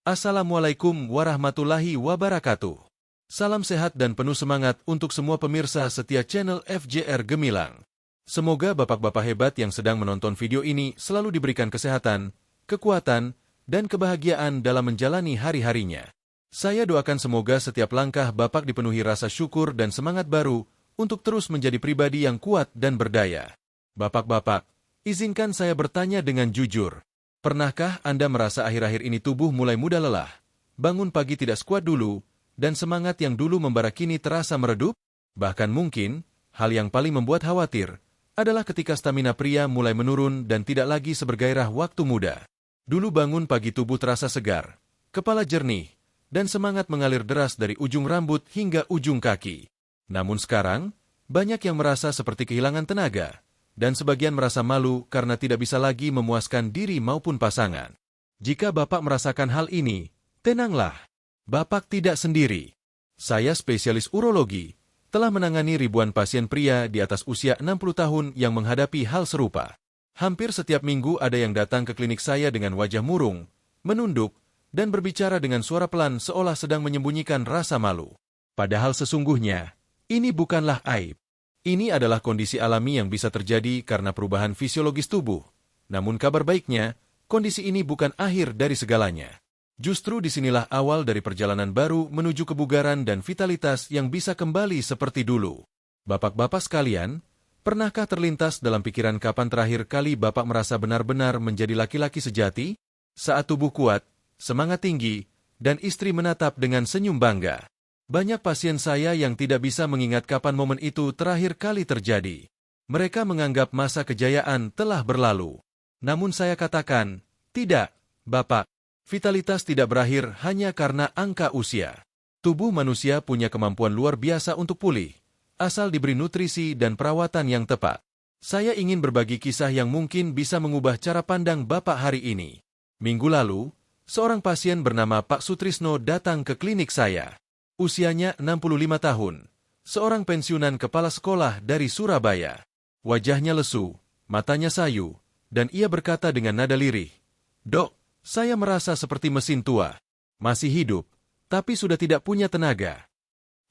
Assalamualaikum warahmatullahi wabarakatuh. Salam sehat dan penuh semangat untuk semua pemirsa setia channel FJR Gemilang. Semoga bapak-bapak hebat yang sedang menonton video ini selalu diberikan kesehatan, kekuatan, dan kebahagiaan dalam menjalani hari-harinya. Saya doakan semoga setiap langkah bapak dipenuhi rasa syukur dan semangat baru untuk terus menjadi pribadi yang kuat dan berdaya. Bapak-bapak, izinkan saya bertanya dengan jujur. Pernahkah Anda merasa akhir-akhir ini tubuh mulai mudah lelah, bangun pagi tidak sekuat dulu, dan semangat yang dulu membara kini terasa meredup? Bahkan mungkin, hal yang paling membuat khawatir adalah ketika stamina pria mulai menurun dan tidak lagi sebergairah waktu muda. Dulu bangun pagi tubuh terasa segar, kepala jernih, dan semangat mengalir deras dari ujung rambut hingga ujung kaki. Namun sekarang, banyak yang merasa seperti kehilangan tenaga, dan sebagian merasa malu karena tidak bisa lagi memuaskan diri maupun pasangan. Jika Bapak merasakan hal ini, tenanglah. Bapak tidak sendiri. Saya spesialis urologi, telah menangani ribuan pasien pria di atas usia 60 tahun yang menghadapi hal serupa. Hampir setiap minggu ada yang datang ke klinik saya dengan wajah murung, menunduk, dan berbicara dengan suara pelan seolah sedang menyembunyikan rasa malu. Padahal sesungguhnya, ini bukanlah aib. Ini adalah kondisi alami yang bisa terjadi karena perubahan fisiologis tubuh. Namun kabar baiknya, kondisi ini bukan akhir dari segalanya. Justru disinilah awal dari perjalanan baru menuju kebugaran dan vitalitas yang bisa kembali seperti dulu. Bapak-bapak sekalian, pernahkah terlintas dalam pikiran kapan terakhir kali Bapak merasa benar-benar menjadi laki-laki sejati? Saat tubuh kuat, semangat tinggi, dan istri menatap dengan senyum bangga. Banyak pasien saya yang tidak bisa mengingat kapan momen itu terakhir kali terjadi. Mereka menganggap masa kejayaan telah berlalu. Namun saya katakan, tidak, Bapak. Vitalitas tidak berakhir hanya karena angka usia. Tubuh manusia punya kemampuan luar biasa untuk pulih, asal diberi nutrisi dan perawatan yang tepat. Saya ingin berbagi kisah yang mungkin bisa mengubah cara pandang Bapak hari ini. Minggu lalu, seorang pasien bernama Pak Sutrisno datang ke klinik saya. Usianya 65 tahun, seorang pensiunan kepala sekolah dari Surabaya. Wajahnya lesu, matanya sayu, dan ia berkata dengan nada lirih, "Dok, saya merasa seperti mesin tua, masih hidup, tapi sudah tidak punya tenaga."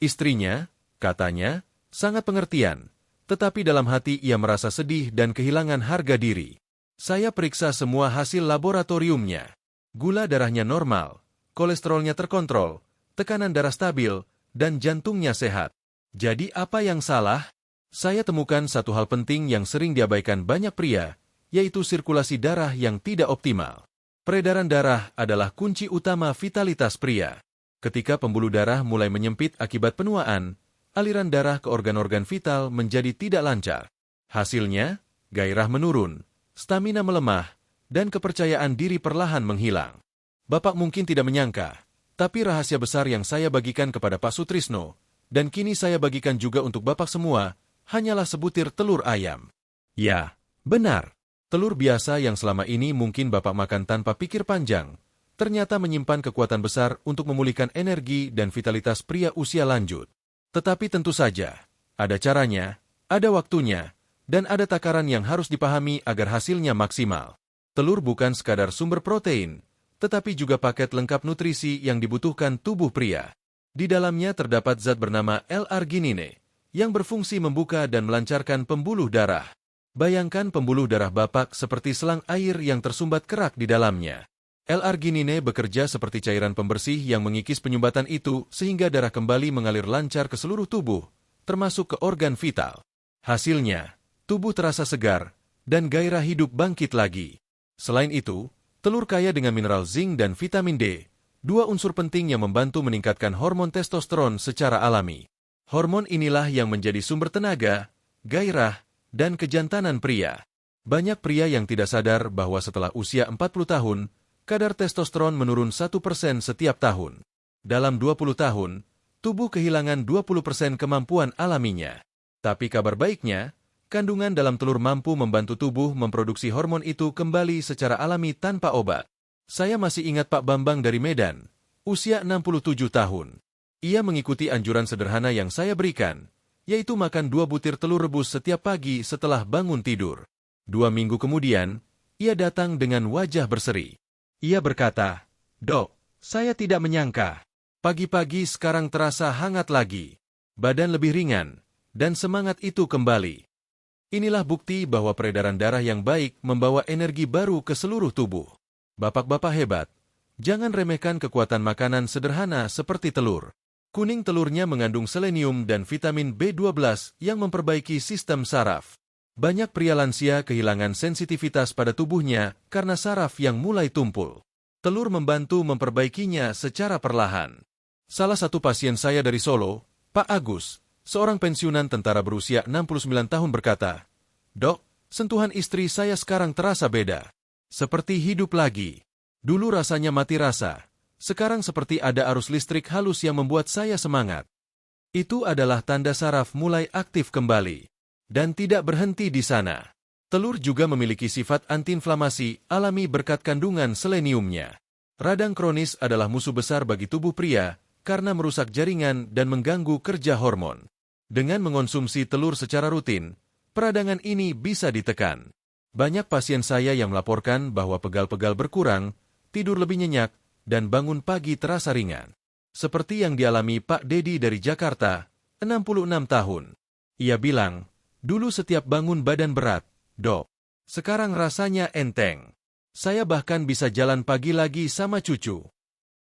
Istrinya, katanya, sangat pengertian, tetapi dalam hati ia merasa sedih dan kehilangan harga diri. Saya periksa semua hasil laboratoriumnya. Gula darahnya normal, kolesterolnya terkontrol, tekanan darah stabil, dan jantungnya sehat. Jadi apa yang salah? Saya temukan satu hal penting yang sering diabaikan banyak pria, yaitu sirkulasi darah yang tidak optimal. Peredaran darah adalah kunci utama vitalitas pria. Ketika pembuluh darah mulai menyempit akibat penuaan, aliran darah ke organ-organ vital menjadi tidak lancar. Hasilnya, gairah menurun, stamina melemah, dan kepercayaan diri perlahan menghilang. Bapak mungkin tidak menyangka, tapi rahasia besar yang saya bagikan kepada Pak Sutrisno, dan kini saya bagikan juga untuk Bapak semua, hanyalah sebutir telur ayam. Ya, benar. Telur biasa yang selama ini mungkin Bapak makan tanpa pikir panjang, ternyata menyimpan kekuatan besar untuk memulihkan energi dan vitalitas pria usia lanjut. Tetapi tentu saja, ada caranya, ada waktunya, dan ada takaran yang harus dipahami agar hasilnya maksimal. Telur bukan sekadar sumber protein, tetapi juga paket lengkap nutrisi yang dibutuhkan tubuh pria. Di dalamnya terdapat zat bernama L-arginine, yang berfungsi membuka dan melancarkan pembuluh darah. Bayangkan pembuluh darah Bapak seperti selang air yang tersumbat kerak di dalamnya. L-arginine bekerja seperti cairan pembersih yang mengikis penyumbatan itu sehingga darah kembali mengalir lancar ke seluruh tubuh, termasuk ke organ vital. Hasilnya, tubuh terasa segar, dan gairah hidup bangkit lagi. Selain itu, telur kaya dengan mineral zinc dan vitamin D, dua unsur penting yang membantu meningkatkan hormon testosteron secara alami. Hormon inilah yang menjadi sumber tenaga, gairah, dan kejantanan pria. Banyak pria yang tidak sadar bahwa setelah usia 40 tahun, kadar testosteron menurun 1% setiap tahun. Dalam 20 tahun, tubuh kehilangan 20% kemampuan alaminya. Tapi kabar baiknya, kandungan dalam telur mampu membantu tubuh memproduksi hormon itu kembali secara alami tanpa obat. Saya masih ingat Pak Bambang dari Medan, usia 67 tahun. Ia mengikuti anjuran sederhana yang saya berikan, yaitu makan 2 butir telur rebus setiap pagi setelah bangun tidur. 2 minggu kemudian, ia datang dengan wajah berseri. Ia berkata, "Dok, Saya tidak menyangka. Pagi-pagi sekarang terasa hangat lagi. Badan lebih ringan, dan semangat itu kembali. Inilah bukti bahwa peredaran darah yang baik membawa energi baru ke seluruh tubuh. Bapak-bapak hebat, jangan remehkan kekuatan makanan sederhana seperti telur. Kuning telurnya mengandung selenium dan vitamin B12 yang memperbaiki sistem saraf. Banyak pria lansia kehilangan sensitivitas pada tubuhnya karena saraf yang mulai tumpul. Telur membantu memperbaikinya secara perlahan. Salah satu pasien saya dari Solo, Pak Agus, seorang pensiunan tentara berusia 69 tahun berkata, "Dok, sentuhan istri saya sekarang terasa beda. Seperti hidup lagi. Dulu rasanya mati rasa. Sekarang seperti ada arus listrik halus yang membuat saya semangat." Itu adalah tanda saraf mulai aktif kembali. Dan tidak berhenti di sana. Telur juga memiliki sifat antiinflamasi alami berkat kandungan seleniumnya. Radang kronis adalah musuh besar bagi tubuh pria karena merusak jaringan dan mengganggu kerja hormon. Dengan mengonsumsi telur secara rutin, peradangan ini bisa ditekan. Banyak pasien saya yang melaporkan bahwa pegal-pegal berkurang, tidur lebih nyenyak, dan bangun pagi terasa ringan. Seperti yang dialami Pak Dedi dari Jakarta, 66 tahun. Ia bilang, "Dulu setiap bangun badan berat, Dok. Sekarang rasanya enteng. Saya bahkan bisa jalan pagi lagi sama cucu."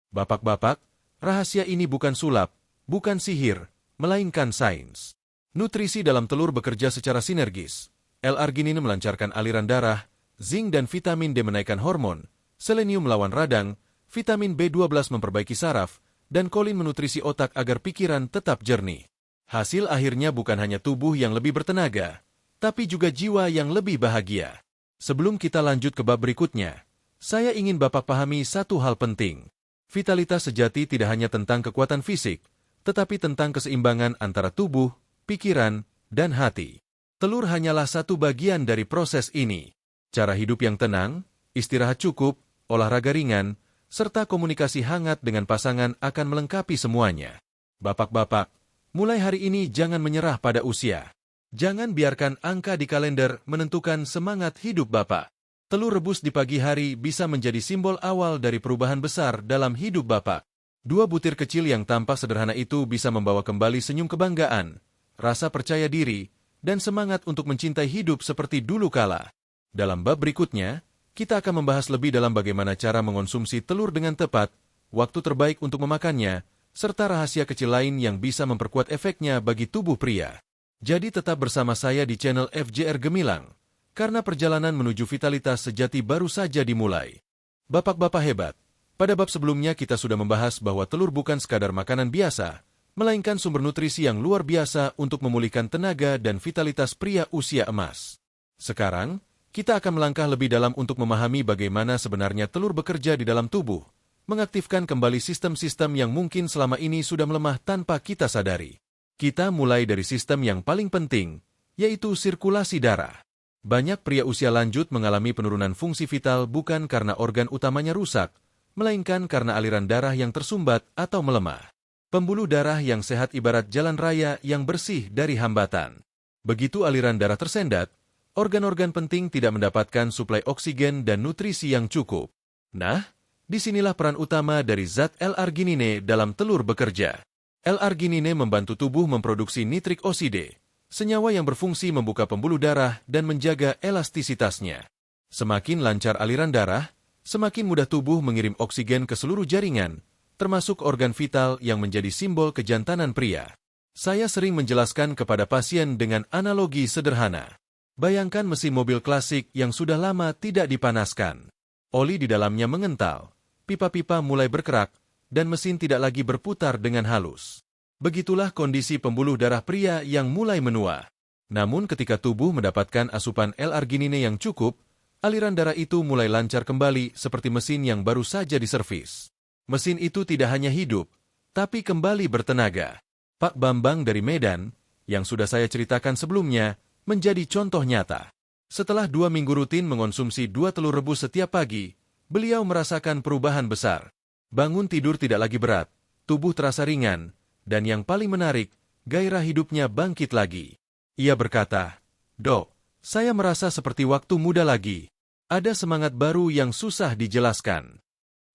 Bapak-bapak, rahasia ini bukan sulap, bukan sihir, melainkan sains. Nutrisi dalam telur bekerja secara sinergis. L-arginine melancarkan aliran darah, zinc dan vitamin D menaikkan hormon, selenium melawan radang, vitamin B12 memperbaiki saraf, dan kolin menutrisi otak agar pikiran tetap jernih. Hasil akhirnya bukan hanya tubuh yang lebih bertenaga, tapi juga jiwa yang lebih bahagia. Sebelum kita lanjut ke bab berikutnya, saya ingin Bapak pahami satu hal penting. Vitalitas sejati tidak hanya tentang kekuatan fisik, tetapi tentang keseimbangan antara tubuh, pikiran, dan hati. Telur hanyalah satu bagian dari proses ini. Cara hidup yang tenang, istirahat cukup, olahraga ringan, serta komunikasi hangat dengan pasangan akan melengkapi semuanya. Bapak-bapak, mulai hari ini jangan menyerah pada usia. Jangan biarkan angka di kalender menentukan semangat hidup Bapak. Telur rebus di pagi hari bisa menjadi simbol awal dari perubahan besar dalam hidup Bapak. 2 butir kecil yang tampak sederhana itu bisa membawa kembali senyum kebanggaan, rasa percaya diri, dan semangat untuk mencintai hidup seperti dulu kala. Dalam bab berikutnya, kita akan membahas lebih dalam bagaimana cara mengonsumsi telur dengan tepat, waktu terbaik untuk memakannya, serta rahasia kecil lain yang bisa memperkuat efeknya bagi tubuh pria. Jadi tetap bersama saya di channel FJR Gemilang, karena perjalanan menuju vitalitas sejati baru saja dimulai. Bapak-bapak hebat, pada bab sebelumnya kita sudah membahas bahwa telur bukan sekadar makanan biasa, melainkan sumber nutrisi yang luar biasa untuk memulihkan tenaga dan vitalitas pria usia emas. Sekarang, kita akan melangkah lebih dalam untuk memahami bagaimana sebenarnya telur bekerja di dalam tubuh, mengaktifkan kembali sistem-sistem yang mungkin selama ini sudah melemah tanpa kita sadari. Kita mulai dari sistem yang paling penting, yaitu sirkulasi darah. Banyak pria usia lanjut mengalami penurunan fungsi vital bukan karena organ utamanya rusak, melainkan karena aliran darah yang tersumbat atau melemah. Pembuluh darah yang sehat ibarat jalan raya yang bersih dari hambatan. Begitu aliran darah tersendat, organ-organ penting tidak mendapatkan suplai oksigen dan nutrisi yang cukup. Nah, disinilah peran utama dari zat L-arginine dalam telur bekerja. L-arginine membantu tubuh memproduksi nitrik oside, senyawa yang berfungsi membuka pembuluh darah dan menjaga elastisitasnya. Semakin lancar aliran darah, semakin mudah tubuh mengirim oksigen ke seluruh jaringan, termasuk organ vital yang menjadi simbol kejantanan pria. Saya sering menjelaskan kepada pasien dengan analogi sederhana. Bayangkan mesin mobil klasik yang sudah lama tidak dipanaskan. Oli di dalamnya mengental, pipa-pipa mulai berkerak, dan mesin tidak lagi berputar dengan halus. Begitulah kondisi pembuluh darah pria yang mulai menua. Namun ketika tubuh mendapatkan asupan L-arginine yang cukup, aliran darah itu mulai lancar kembali seperti mesin yang baru saja diservis. Mesin itu tidak hanya hidup, tapi kembali bertenaga. Pak Bambang dari Medan, yang sudah saya ceritakan sebelumnya, menjadi contoh nyata. Setelah 2 minggu rutin mengonsumsi 2 telur rebus setiap pagi, beliau merasakan perubahan besar. Bangun tidur tidak lagi berat, tubuh terasa ringan, dan yang paling menarik, gairah hidupnya bangkit lagi. Ia berkata, "Dok, saya merasa seperti waktu muda lagi. Ada semangat baru yang susah dijelaskan."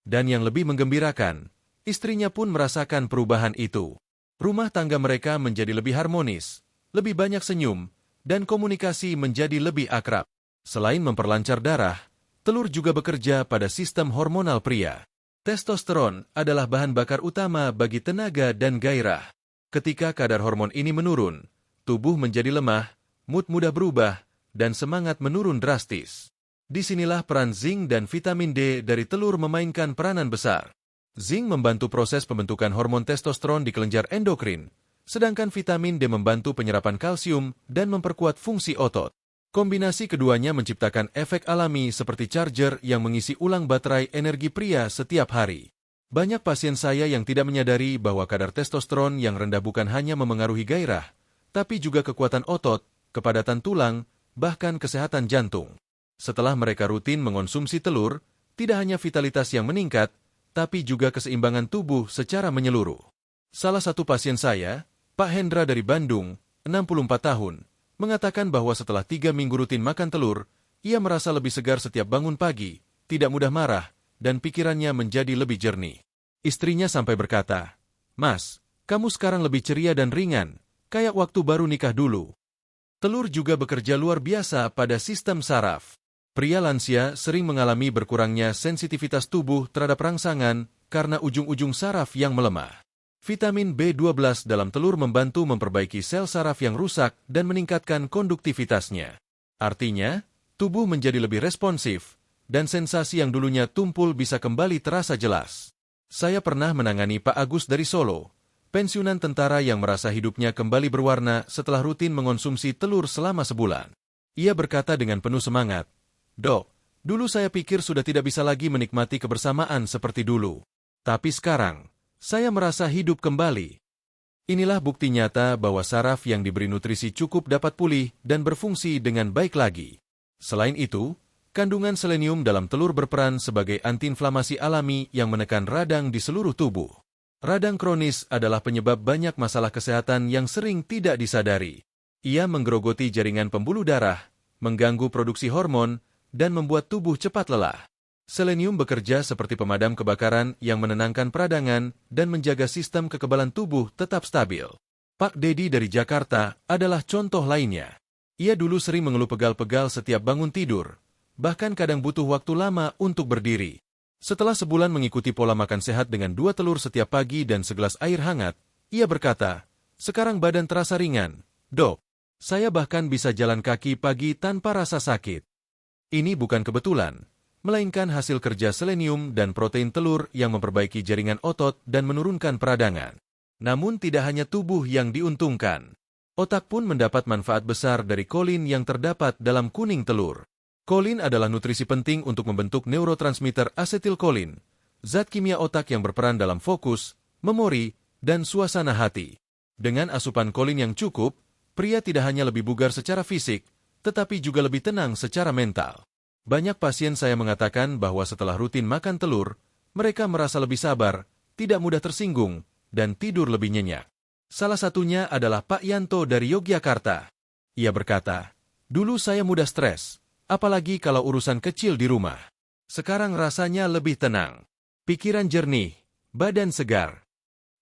Dan yang lebih menggembirakan, istrinya pun merasakan perubahan itu. Rumah tangga mereka menjadi lebih harmonis, lebih banyak senyum, dan komunikasi menjadi lebih akrab. Selain memperlancar darah, telur juga bekerja pada sistem hormonal pria. Testosteron adalah bahan bakar utama bagi tenaga dan gairah. Ketika kadar hormon ini menurun, tubuh menjadi lemah, mood mudah berubah, dan semangat menurun drastis. Disinilah peran zinc dan vitamin D dari telur memainkan peranan besar. Zinc membantu proses pembentukan hormon testosteron di kelenjar endokrin, sedangkan vitamin D membantu penyerapan kalsium dan memperkuat fungsi otot. Kombinasi keduanya menciptakan efek alami seperti charger yang mengisi ulang baterai energi pria setiap hari. Banyak pasien saya yang tidak menyadari bahwa kadar testosteron yang rendah bukan hanya memengaruhi gairah, tapi juga kekuatan otot, kepadatan tulang, bahkan kesehatan jantung. Setelah mereka rutin mengonsumsi telur, tidak hanya vitalitas yang meningkat, tapi juga keseimbangan tubuh secara menyeluruh. Salah satu pasien saya, Pak Hendra dari Bandung, 64 tahun, mengatakan bahwa setelah 3 minggu rutin makan telur, ia merasa lebih segar setiap bangun pagi, tidak mudah marah, dan pikirannya menjadi lebih jernih. Istrinya sampai berkata, "Mas, kamu sekarang lebih ceria dan ringan, kayak waktu baru nikah dulu." Telur juga bekerja luar biasa pada sistem saraf. Pria lansia sering mengalami berkurangnya sensitivitas tubuh terhadap rangsangan karena ujung-ujung saraf yang melemah. Vitamin B12 dalam telur membantu memperbaiki sel saraf yang rusak dan meningkatkan konduktivitasnya. Artinya, tubuh menjadi lebih responsif, dan sensasi yang dulunya tumpul bisa kembali terasa jelas. Saya pernah menangani Pak Agus dari Solo, pensiunan tentara yang merasa hidupnya kembali berwarna setelah rutin mengonsumsi telur selama sebulan. Ia berkata dengan penuh semangat, "Dok, dulu saya pikir sudah tidak bisa lagi menikmati kebersamaan seperti dulu. Tapi sekarang, saya merasa hidup kembali." Inilah bukti nyata bahwa saraf yang diberi nutrisi cukup dapat pulih dan berfungsi dengan baik lagi. Selain itu, kandungan selenium dalam telur berperan sebagai antiinflamasi alami yang menekan radang di seluruh tubuh. Radang kronis adalah penyebab banyak masalah kesehatan yang sering tidak disadari. Ia menggerogoti jaringan pembuluh darah, mengganggu produksi hormon, dan membuat tubuh cepat lelah. Selenium bekerja seperti pemadam kebakaran yang menenangkan peradangan dan menjaga sistem kekebalan tubuh tetap stabil. Pak Dedi dari Jakarta adalah contoh lainnya. Ia dulu sering mengeluh pegal-pegal setiap bangun tidur, bahkan kadang butuh waktu lama untuk berdiri. Setelah sebulan mengikuti pola makan sehat dengan 2 telur setiap pagi dan segelas air hangat, ia berkata, "Sekarang badan terasa ringan. Dok, saya bahkan bisa jalan kaki pagi tanpa rasa sakit." Ini bukan kebetulan, melainkan hasil kerja selenium dan protein telur yang memperbaiki jaringan otot dan menurunkan peradangan. Namun tidak hanya tubuh yang diuntungkan. Otak pun mendapat manfaat besar dari kolin yang terdapat dalam kuning telur. Kolin adalah nutrisi penting untuk membentuk neurotransmitter asetilkolin, zat kimia otak yang berperan dalam fokus, memori, dan suasana hati. Dengan asupan kolin yang cukup, pria tidak hanya lebih bugar secara fisik, tetapi juga lebih tenang secara mental. Banyak pasien saya mengatakan bahwa setelah rutin makan telur, mereka merasa lebih sabar, tidak mudah tersinggung, dan tidur lebih nyenyak. Salah satunya adalah Pak Yanto dari Yogyakarta. Ia berkata, "Dulu saya mudah stres, apalagi kalau urusan kecil di rumah. Sekarang rasanya lebih tenang, pikiran jernih, badan segar."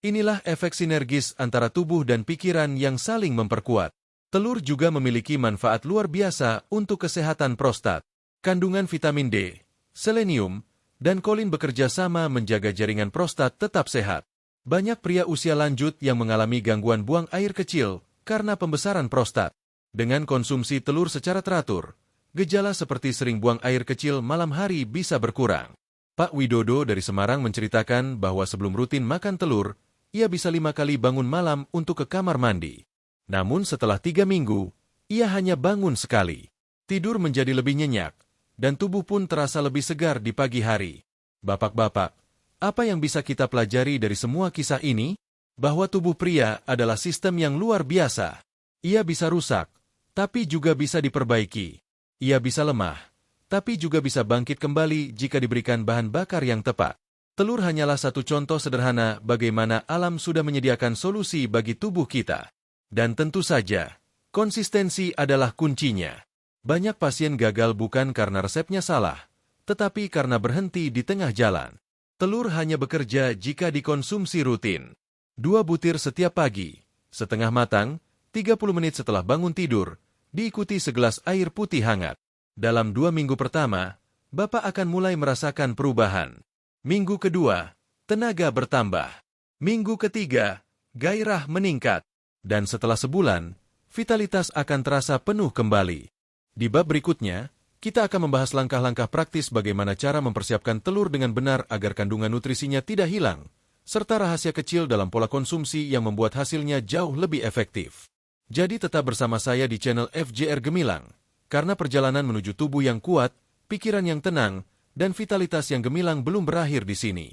Inilah efek sinergis antara tubuh dan pikiran yang saling memperkuat. Telur juga memiliki manfaat luar biasa untuk kesehatan prostat. Kandungan vitamin D, selenium, dan kolin bekerja sama menjaga jaringan prostat tetap sehat. Banyak pria usia lanjut yang mengalami gangguan buang air kecil karena pembesaran prostat. Dengan konsumsi telur secara teratur, gejala seperti sering buang air kecil malam hari bisa berkurang. Pak Widodo dari Semarang menceritakan bahwa sebelum rutin makan telur, ia bisa 5 kali bangun malam untuk ke kamar mandi. Namun setelah 3 minggu, ia hanya bangun sekali. Tidur menjadi lebih nyenyak, dan tubuh pun terasa lebih segar di pagi hari. Bapak-bapak, apa yang bisa kita pelajari dari semua kisah ini? Bahwa tubuh pria adalah sistem yang luar biasa. Ia bisa rusak, tapi juga bisa diperbaiki. Ia bisa lemah, tapi juga bisa bangkit kembali jika diberikan bahan bakar yang tepat. Telur hanyalah satu contoh sederhana bagaimana alam sudah menyediakan solusi bagi tubuh kita. Dan tentu saja, konsistensi adalah kuncinya. Banyak pasien gagal bukan karena resepnya salah, tetapi karena berhenti di tengah jalan. Telur hanya bekerja jika dikonsumsi rutin. 2 butir setiap pagi, setengah matang, 30 menit setelah bangun tidur, diikuti segelas air putih hangat. Dalam 2 minggu pertama, Bapak akan mulai merasakan perubahan. Minggu kedua, tenaga bertambah. Minggu ketiga, gairah meningkat. Dan setelah sebulan, vitalitas akan terasa penuh kembali. Di bab berikutnya, kita akan membahas langkah-langkah praktis bagaimana cara mempersiapkan telur dengan benar agar kandungan nutrisinya tidak hilang, serta rahasia kecil dalam pola konsumsi yang membuat hasilnya jauh lebih efektif. Jadi tetap bersama saya di channel FJR Gemilang, karena perjalanan menuju tubuh yang kuat, pikiran yang tenang, dan vitalitas yang gemilang belum berakhir di sini.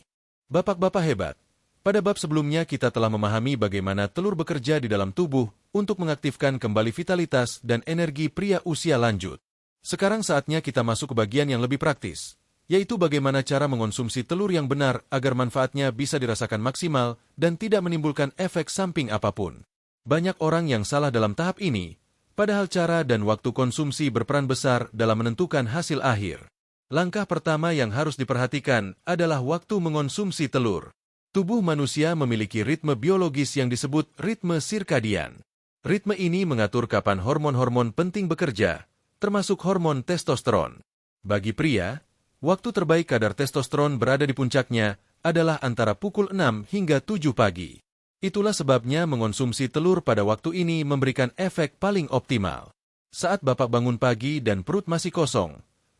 Bapak-bapak hebat, pada bab sebelumnya kita telah memahami bagaimana telur bekerja di dalam tubuh untuk mengaktifkan kembali vitalitas dan energi pria usia lanjut. Sekarang saatnya kita masuk ke bagian yang lebih praktis, yaitu bagaimana cara mengonsumsi telur yang benar agar manfaatnya bisa dirasakan maksimal dan tidak menimbulkan efek samping apapun. Banyak orang yang salah dalam tahap ini, padahal cara dan waktu konsumsi berperan besar dalam menentukan hasil akhir. Langkah pertama yang harus diperhatikan adalah waktu mengonsumsi telur. Tubuh manusia memiliki ritme biologis yang disebut ritme sirkadian. Ritme ini mengatur kapan hormon-hormon penting bekerja, termasuk hormon testosteron. Bagi pria, waktu terbaik kadar testosteron berada di puncaknya adalah antara pukul 6 hingga 7 pagi. Itulah sebabnya mengonsumsi telur pada waktu ini memberikan efek paling optimal. Saat Bapak bangun pagi dan perut masih kosong,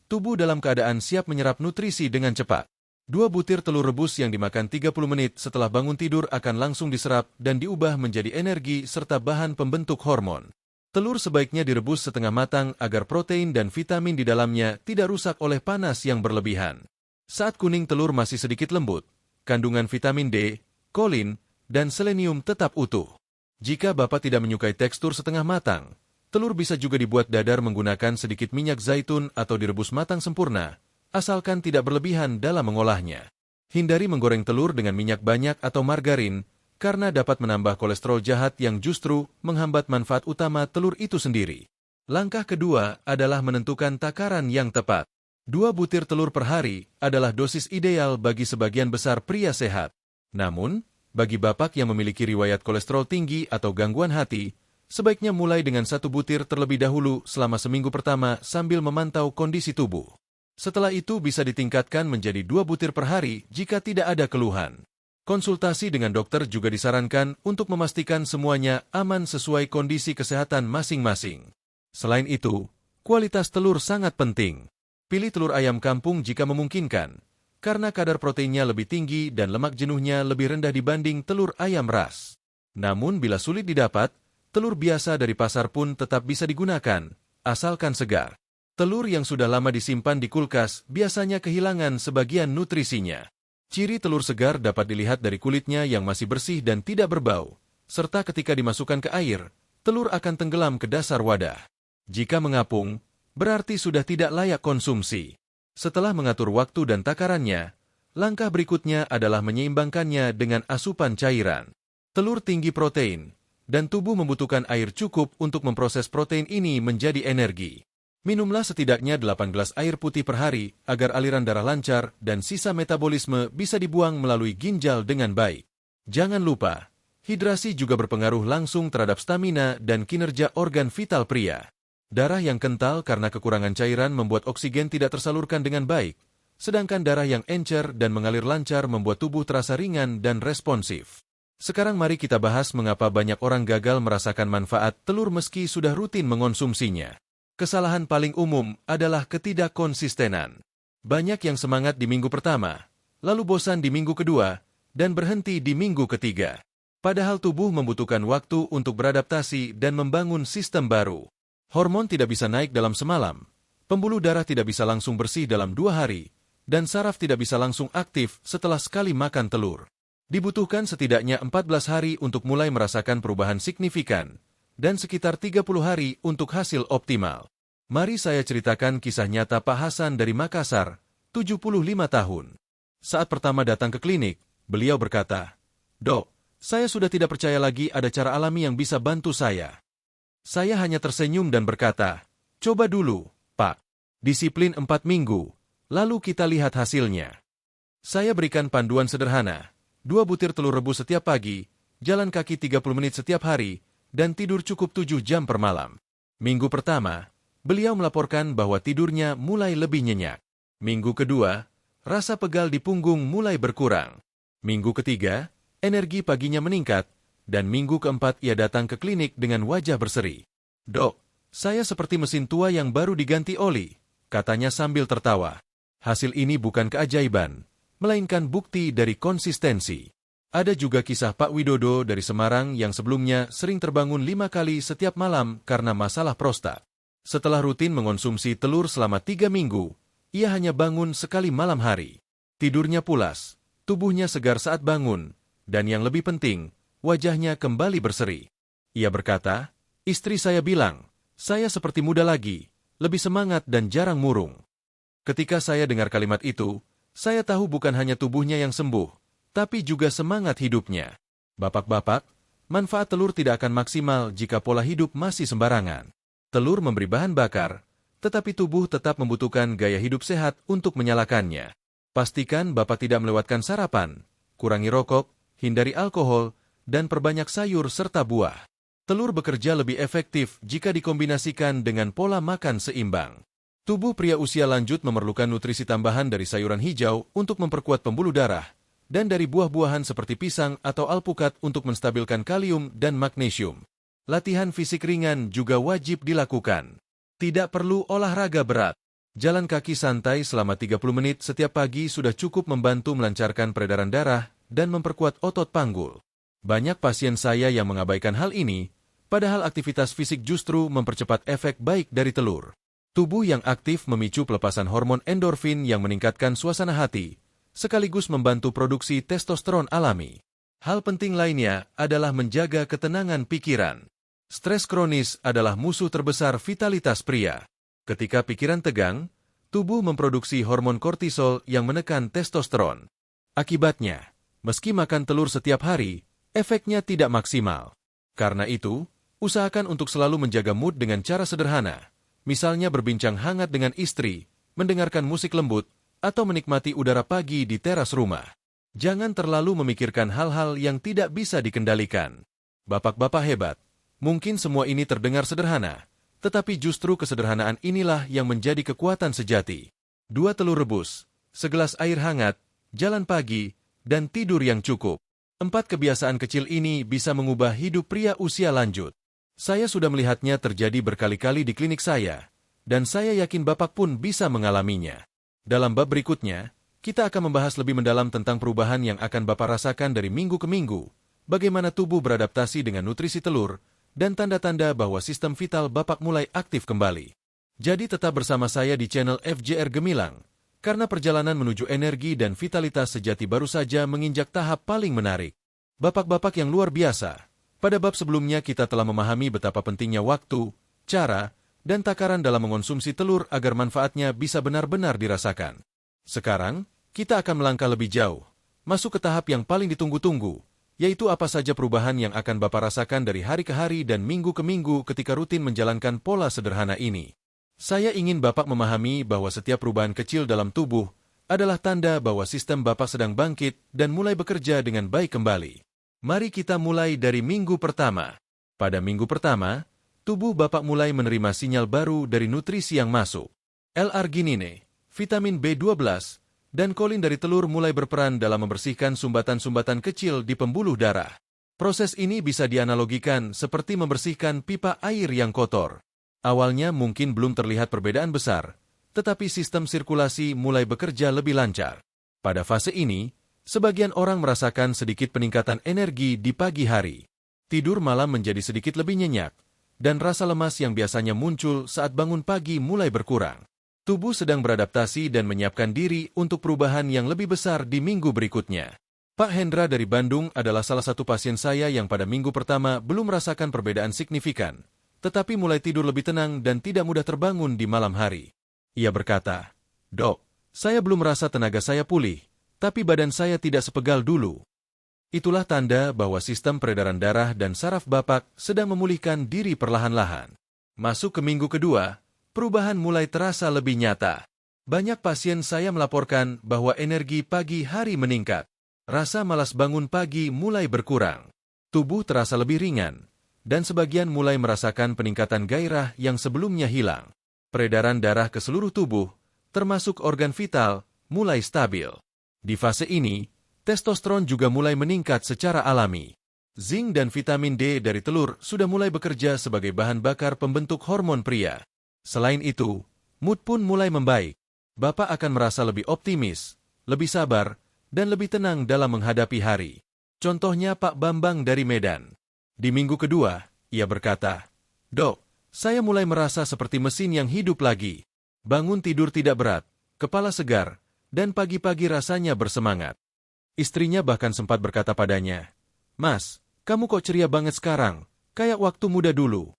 tubuh dalam keadaan siap menyerap nutrisi dengan cepat. 2 butir telur rebus yang dimakan 30 menit setelah bangun tidur akan langsung diserap dan diubah menjadi energi serta bahan pembentuk hormon. Telur sebaiknya direbus setengah matang agar protein dan vitamin di dalamnya tidak rusak oleh panas yang berlebihan. Saat kuning telur masih sedikit lembut, kandungan vitamin D, kolin, dan selenium tetap utuh. Jika Bapak tidak menyukai tekstur setengah matang, telur bisa juga dibuat dadar menggunakan sedikit minyak zaitun atau direbus matang sempurna, asalkan tidak berlebihan dalam mengolahnya. Hindari menggoreng telur dengan minyak banyak atau margarin, karena dapat menambah kolesterol jahat yang justru menghambat manfaat utama telur itu sendiri. Langkah kedua adalah menentukan takaran yang tepat. 2 butir telur per hari adalah dosis ideal bagi sebagian besar pria sehat. Namun, bagi bapak yang memiliki riwayat kolesterol tinggi atau gangguan hati, sebaiknya mulai dengan 1 butir terlebih dahulu selama seminggu pertama sambil memantau kondisi tubuh. Setelah itu bisa ditingkatkan menjadi 2 butir per hari jika tidak ada keluhan. Konsultasi dengan dokter juga disarankan untuk memastikan semuanya aman sesuai kondisi kesehatan masing-masing. Selain itu, kualitas telur sangat penting. Pilih telur ayam kampung jika memungkinkan, karena kadar proteinnya lebih tinggi dan lemak jenuhnya lebih rendah dibanding telur ayam ras. Namun bila sulit didapat, telur biasa dari pasar pun tetap bisa digunakan, asalkan segar. Telur yang sudah lama disimpan di kulkas biasanya kehilangan sebagian nutrisinya. Ciri telur segar dapat dilihat dari kulitnya yang masih bersih dan tidak berbau, serta ketika dimasukkan ke air, telur akan tenggelam ke dasar wadah. Jika mengapung, berarti sudah tidak layak konsumsi. Setelah mengatur waktu dan takarannya, langkah berikutnya adalah menyeimbangkannya dengan asupan cairan. Telur tinggi protein, dan tubuh membutuhkan air cukup untuk memproses protein ini menjadi energi. Minumlah setidaknya 8 gelas air putih per hari agar aliran darah lancar dan sisa metabolisme bisa dibuang melalui ginjal dengan baik. Jangan lupa, hidrasi juga berpengaruh langsung terhadap stamina dan kinerja organ vital pria. Darah yang kental karena kekurangan cairan membuat oksigen tidak tersalurkan dengan baik, sedangkan darah yang encer dan mengalir lancar membuat tubuh terasa ringan dan responsif. Sekarang mari kita bahas mengapa banyak orang gagal merasakan manfaat telur meski sudah rutin mengonsumsinya. Kesalahan paling umum adalah ketidakkonsistenan. Banyak yang semangat di minggu pertama, lalu bosan di minggu kedua, dan berhenti di minggu ketiga. Padahal tubuh membutuhkan waktu untuk beradaptasi dan membangun sistem baru. Hormon tidak bisa naik dalam semalam, pembuluh darah tidak bisa langsung bersih dalam 2 hari, dan saraf tidak bisa langsung aktif setelah sekali makan telur. Dibutuhkan setidaknya 14 hari untuk mulai merasakan perubahan signifikan, dan sekitar 30 hari untuk hasil optimal. Mari saya ceritakan kisah nyata Pak Hasan dari Makassar, 75 tahun. Saat pertama datang ke klinik, beliau berkata, "Dok, saya sudah tidak percaya lagi ada cara alami yang bisa bantu saya." Saya hanya tersenyum dan berkata, "Coba dulu, Pak. Disiplin 4 minggu, lalu kita lihat hasilnya." Saya berikan panduan sederhana, 2 butir telur rebus setiap pagi, jalan kaki 30 menit setiap hari, dan tidur cukup 7 jam per malam. Minggu pertama, beliau melaporkan bahwa tidurnya mulai lebih nyenyak. Minggu kedua, rasa pegal di punggung mulai berkurang. Minggu ketiga, energi paginya meningkat, dan minggu keempat ia datang ke klinik dengan wajah berseri. "Dok, saya seperti mesin tua yang baru diganti oli," katanya sambil tertawa. Hasil ini bukan keajaiban, melainkan bukti dari konsistensi. Ada juga kisah Pak Widodo dari Semarang yang sebelumnya sering terbangun 5 kali setiap malam karena masalah prostat. Setelah rutin mengonsumsi telur selama 3 minggu, ia hanya bangun sekali malam hari. Tidurnya pulas, tubuhnya segar saat bangun, dan yang lebih penting, wajahnya kembali berseri. Ia berkata, "Istri saya bilang, saya seperti muda lagi, lebih semangat dan jarang murung." Ketika saya dengar kalimat itu, saya tahu bukan hanya tubuhnya yang sembuh, tapi juga semangat hidupnya. Bapak-bapak, manfaat telur tidak akan maksimal jika pola hidup masih sembarangan. Telur memberi bahan bakar, tetapi tubuh tetap membutuhkan gaya hidup sehat untuk menyalakannya. Pastikan Bapak tidak melewatkan sarapan, kurangi rokok, hindari alkohol, dan perbanyak sayur serta buah. Telur bekerja lebih efektif jika dikombinasikan dengan pola makan seimbang. Tubuh pria usia lanjut memerlukan nutrisi tambahan dari sayuran hijau untuk memperkuat pembuluh darah, dan dari buah-buahan seperti pisang atau alpukat untuk menstabilkan kalium dan magnesium. Latihan fisik ringan juga wajib dilakukan. Tidak perlu olahraga berat. Jalan kaki santai selama 30 menit setiap pagi sudah cukup membantu melancarkan peredaran darah dan memperkuat otot panggul. Banyak pasien saya yang mengabaikan hal ini, padahal aktivitas fisik justru mempercepat efek baik dari telur. Tubuh yang aktif memicu pelepasan hormon endorfin yang meningkatkan suasana hati, sekaligus membantu produksi testosteron alami. Hal penting lainnya adalah menjaga ketenangan pikiran. Stres kronis adalah musuh terbesar vitalitas pria. Ketika pikiran tegang, tubuh memproduksi hormon kortisol yang menekan testosteron. Akibatnya, meski makan telur setiap hari, efeknya tidak maksimal. Karena itu, usahakan untuk selalu menjaga mood dengan cara sederhana, misalnya berbincang hangat dengan istri, mendengarkan musik lembut, atau menikmati udara pagi di teras rumah. Jangan terlalu memikirkan hal-hal yang tidak bisa dikendalikan. Bapak-bapak hebat, mungkin semua ini terdengar sederhana, tetapi justru kesederhanaan inilah yang menjadi kekuatan sejati. 2 telur rebus, segelas air hangat, jalan pagi, dan tidur yang cukup. 4 kebiasaan kecil ini bisa mengubah hidup pria usia lanjut. Saya sudah melihatnya terjadi berkali-kali di klinik saya, dan saya yakin Bapak pun bisa mengalaminya. Dalam bab berikutnya, kita akan membahas lebih mendalam tentang perubahan yang akan Bapak rasakan dari minggu ke minggu, bagaimana tubuh beradaptasi dengan nutrisi telur, dan tanda-tanda bahwa sistem vital Bapak mulai aktif kembali. Jadi tetap bersama saya di channel FJR Gemilang, karena perjalanan menuju energi dan vitalitas sejati baru saja menginjak tahap paling menarik. Bapak-bapak yang luar biasa, pada bab sebelumnya kita telah memahami betapa pentingnya waktu, cara, dan takaran dalam mengonsumsi telur agar manfaatnya bisa benar-benar dirasakan. Sekarang, kita akan melangkah lebih jauh, masuk ke tahap yang paling ditunggu-tunggu, yaitu apa saja perubahan yang akan Bapak rasakan dari hari ke hari dan minggu ke minggu ketika rutin menjalankan pola sederhana ini. Saya ingin Bapak memahami bahwa setiap perubahan kecil dalam tubuh adalah tanda bahwa sistem Bapak sedang bangkit dan mulai bekerja dengan baik kembali. Mari kita mulai dari minggu pertama. Pada minggu pertama, tubuh Bapak mulai menerima sinyal baru dari nutrisi yang masuk. L-arginine, vitamin B12, dan kolin dari telur mulai berperan dalam membersihkan sumbatan-sumbatan kecil di pembuluh darah. Proses ini bisa dianalogikan seperti membersihkan pipa air yang kotor. Awalnya mungkin belum terlihat perbedaan besar, tetapi sistem sirkulasi mulai bekerja lebih lancar. Pada fase ini, sebagian orang merasakan sedikit peningkatan energi di pagi hari. Tidur malam menjadi sedikit lebih nyenyak, dan rasa lemas yang biasanya muncul saat bangun pagi mulai berkurang. Tubuh sedang beradaptasi dan menyiapkan diri untuk perubahan yang lebih besar di minggu berikutnya. Pak Hendra dari Bandung adalah salah satu pasien saya yang pada minggu pertama belum merasakan perbedaan signifikan, tetapi mulai tidur lebih tenang dan tidak mudah terbangun di malam hari. Ia berkata, "Dok, saya belum merasa tenaga saya pulih, tapi badan saya tidak sepegal dulu." Itulah tanda bahwa sistem peredaran darah dan saraf Bapak sedang memulihkan diri perlahan-lahan. Masuk ke minggu kedua, perubahan mulai terasa lebih nyata. Banyak pasien saya melaporkan bahwa energi pagi hari meningkat. Rasa malas bangun pagi mulai berkurang. Tubuh terasa lebih ringan, dan sebagian mulai merasakan peningkatan gairah yang sebelumnya hilang. Peredaran darah ke seluruh tubuh, termasuk organ vital, mulai stabil. Di fase ini, testosteron juga mulai meningkat secara alami. Zinc dan vitamin D dari telur sudah mulai bekerja sebagai bahan bakar pembentuk hormon pria. Selain itu, mood pun mulai membaik. Bapak akan merasa lebih optimis, lebih sabar, dan lebih tenang dalam menghadapi hari. Contohnya Pak Bambang dari Medan. Di minggu kedua, ia berkata, "Dok, saya mulai merasa seperti mesin yang hidup lagi. Bangun tidur tidak berat, kepala segar, dan pagi-pagi rasanya bersemangat." Istrinya bahkan sempat berkata padanya, "Mas, kamu kok ceria banget sekarang, kayak waktu muda dulu."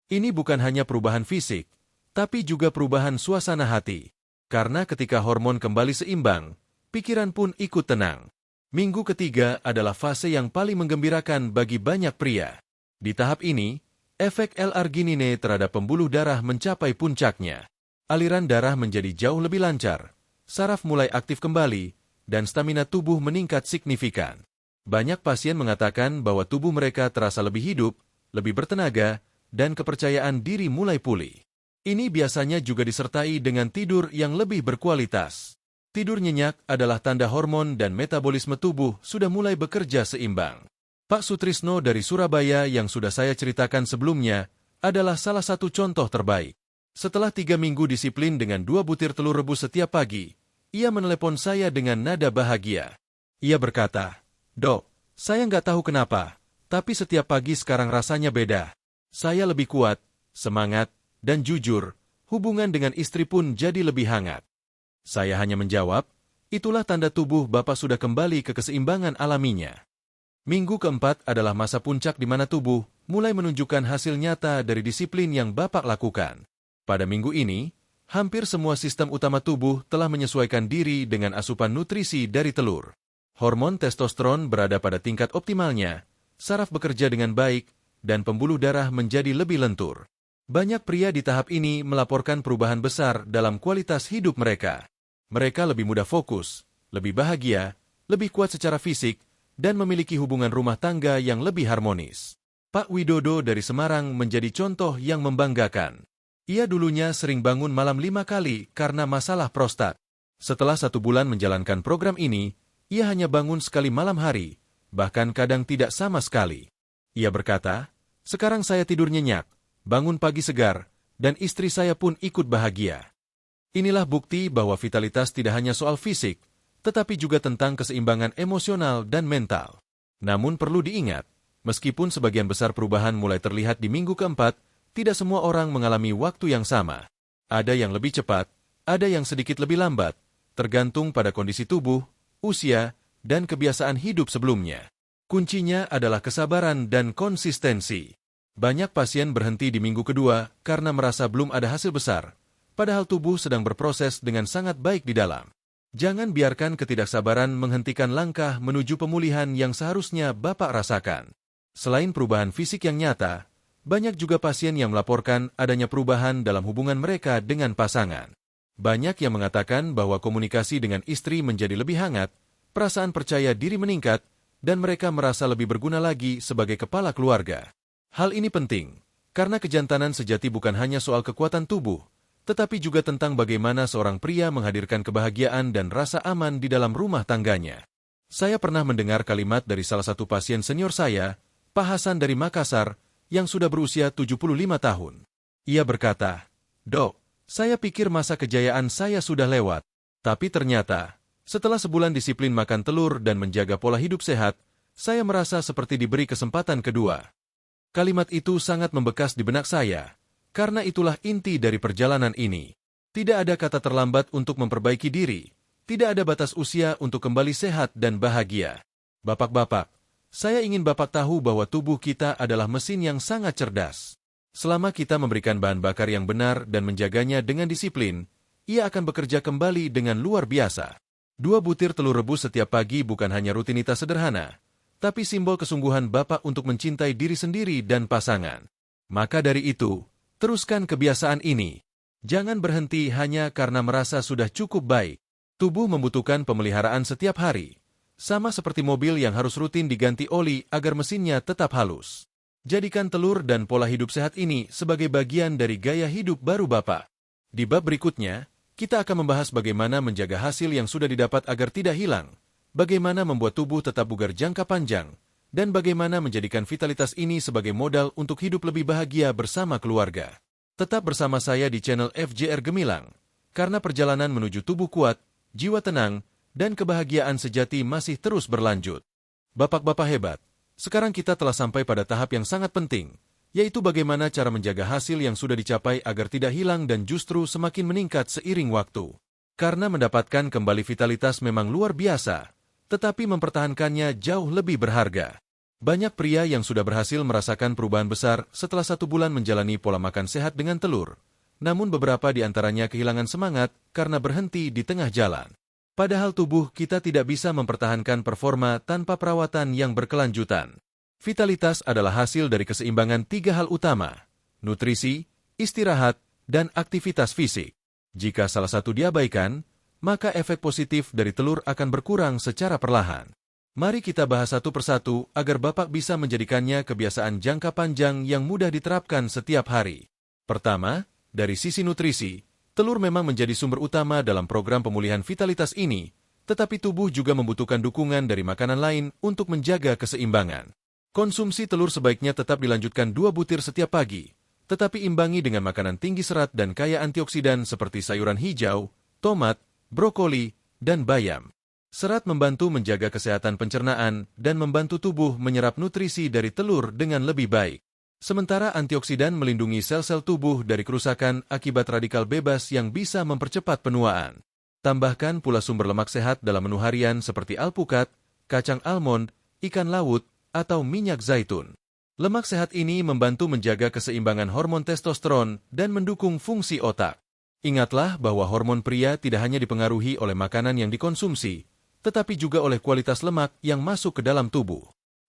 Ini bukan hanya perubahan fisik, tapi juga perubahan suasana hati. Karena ketika hormon kembali seimbang, pikiran pun ikut tenang. Minggu ketiga adalah fase yang paling menggembirakan bagi banyak pria. Di tahap ini, efek L-arginine terhadap pembuluh darah mencapai puncaknya. Aliran darah menjadi jauh lebih lancar, saraf mulai aktif kembali, dan stamina tubuh meningkat signifikan. Banyak pasien mengatakan bahwa tubuh mereka terasa lebih hidup, lebih bertenaga, dan kepercayaan diri mulai pulih. Ini biasanya juga disertai dengan tidur yang lebih berkualitas. Tidur nyenyak adalah tanda hormon dan metabolisme tubuh sudah mulai bekerja seimbang. Pak Sutrisno dari Surabaya yang sudah saya ceritakan sebelumnya adalah salah satu contoh terbaik. Setelah 3 minggu disiplin dengan 2 butir telur rebus setiap pagi, ia menelepon saya dengan nada bahagia. Ia berkata, "Dok, saya nggak tahu kenapa, tapi setiap pagi sekarang rasanya beda. Saya lebih kuat, semangat, dan jujur, hubungan dengan istri pun jadi lebih hangat." Saya hanya menjawab, "Itulah tanda tubuh Bapak sudah kembali ke keseimbangan alaminya." Minggu keempat adalah masa puncak di mana tubuh mulai menunjukkan hasil nyata dari disiplin yang Bapak lakukan. Pada minggu ini, hampir semua sistem utama tubuh telah menyesuaikan diri dengan asupan nutrisi dari telur. Hormon testosteron berada pada tingkat optimalnya, saraf bekerja dengan baik, dan pembuluh darah menjadi lebih lentur. Banyak pria di tahap ini melaporkan perubahan besar dalam kualitas hidup mereka. Mereka lebih mudah fokus, lebih bahagia, lebih kuat secara fisik, dan memiliki hubungan rumah tangga yang lebih harmonis. Pak Widodo dari Semarang menjadi contoh yang membanggakan. Ia dulunya sering bangun malam 5 kali karena masalah prostat. Setelah 1 bulan menjalankan program ini, ia hanya bangun sekali malam hari, bahkan kadang tidak sama sekali. Ia berkata, "Sekarang saya tidur nyenyak, bangun pagi segar, dan istri saya pun ikut bahagia." Inilah bukti bahwa vitalitas tidak hanya soal fisik, tetapi juga tentang keseimbangan emosional dan mental. Namun perlu diingat, meskipun sebagian besar perubahan mulai terlihat di minggu keempat, tidak semua orang mengalami waktu yang sama. Ada yang lebih cepat, ada yang sedikit lebih lambat, tergantung pada kondisi tubuh, usia, dan kebiasaan hidup sebelumnya. Kuncinya adalah kesabaran dan konsistensi. Banyak pasien berhenti di minggu kedua karena merasa belum ada hasil besar, padahal tubuh sedang berproses dengan sangat baik di dalam. Jangan biarkan ketidaksabaran menghentikan langkah menuju pemulihan yang seharusnya Bapak rasakan. Selain perubahan fisik yang nyata, banyak juga pasien yang melaporkan adanya perubahan dalam hubungan mereka dengan pasangan. Banyak yang mengatakan bahwa komunikasi dengan istri menjadi lebih hangat, perasaan percaya diri meningkat, dan mereka merasa lebih berguna lagi sebagai kepala keluarga. Hal ini penting, karena kejantanan sejati bukan hanya soal kekuatan tubuh, tetapi juga tentang bagaimana seorang pria menghadirkan kebahagiaan dan rasa aman di dalam rumah tangganya. Saya pernah mendengar kalimat dari salah satu pasien senior saya, Pak Hasan dari Makassar, yang sudah berusia 75 tahun. Ia berkata, "Dok, saya pikir masa kejayaan saya sudah lewat. Tapi ternyata, setelah sebulan disiplin makan telur dan menjaga pola hidup sehat, saya merasa seperti diberi kesempatan kedua." Kalimat itu sangat membekas di benak saya, karena itulah inti dari perjalanan ini. Tidak ada kata terlambat untuk memperbaiki diri, tidak ada batas usia untuk kembali sehat dan bahagia. Bapak-bapak, saya ingin Bapak tahu bahwa tubuh kita adalah mesin yang sangat cerdas. Selama kita memberikan bahan bakar yang benar dan menjaganya dengan disiplin, ia akan bekerja kembali dengan luar biasa. 2 butir telur rebus setiap pagi bukan hanya rutinitas sederhana, tapi simbol kesungguhan Bapak untuk mencintai diri sendiri dan pasangan. Maka dari itu, teruskan kebiasaan ini. Jangan berhenti hanya karena merasa sudah cukup baik. Tubuh membutuhkan pemeliharaan setiap hari. Sama seperti mobil yang harus rutin diganti oli agar mesinnya tetap halus. Jadikan telur dan pola hidup sehat ini sebagai bagian dari gaya hidup baru Bapak. Di bab berikutnya, kita akan membahas bagaimana menjaga hasil yang sudah didapat agar tidak hilang, bagaimana membuat tubuh tetap bugar jangka panjang, dan bagaimana menjadikan vitalitas ini sebagai modal untuk hidup lebih bahagia bersama keluarga. Tetap bersama saya di channel FJR Gemilang, karena perjalanan menuju tubuh kuat, jiwa tenang, dan kebahagiaan sejati masih terus berlanjut. Bapak-bapak hebat, sekarang kita telah sampai pada tahap yang sangat penting, yaitu bagaimana cara menjaga hasil yang sudah dicapai agar tidak hilang dan justru semakin meningkat seiring waktu. Karena mendapatkan kembali vitalitas memang luar biasa, tetapi mempertahankannya jauh lebih berharga. Banyak pria yang sudah berhasil merasakan perubahan besar setelah 1 bulan menjalani pola makan sehat dengan telur, namun beberapa di antaranya kehilangan semangat karena berhenti di tengah jalan. Padahal tubuh kita tidak bisa mempertahankan performa tanpa perawatan yang berkelanjutan. Vitalitas adalah hasil dari keseimbangan 3 hal utama: nutrisi, istirahat, dan aktivitas fisik. Jika salah satu diabaikan, maka efek positif dari telur akan berkurang secara perlahan. Mari kita bahas satu persatu agar Bapak bisa menjadikannya kebiasaan jangka panjang yang mudah diterapkan setiap hari. Pertama, dari sisi nutrisi, telur memang menjadi sumber utama dalam program pemulihan vitalitas ini, tetapi tubuh juga membutuhkan dukungan dari makanan lain untuk menjaga keseimbangan. Konsumsi telur sebaiknya tetap dilanjutkan 2 butir setiap pagi, tetapi imbangi dengan makanan tinggi serat dan kaya antioksidan seperti sayuran hijau, tomat, brokoli, dan bayam. Serat membantu menjaga kesehatan pencernaan dan membantu tubuh menyerap nutrisi dari telur dengan lebih baik. Sementara antioksidan melindungi sel-sel tubuh dari kerusakan akibat radikal bebas yang bisa mempercepat penuaan. Tambahkan pula sumber lemak sehat dalam menu harian seperti alpukat, kacang almond, ikan laut, atau minyak zaitun. Lemak sehat ini membantu menjaga keseimbangan hormon testosteron dan mendukung fungsi otak. Ingatlah bahwa hormon pria tidak hanya dipengaruhi oleh makanan yang dikonsumsi, tetapi juga oleh kualitas lemak yang masuk ke dalam tubuh.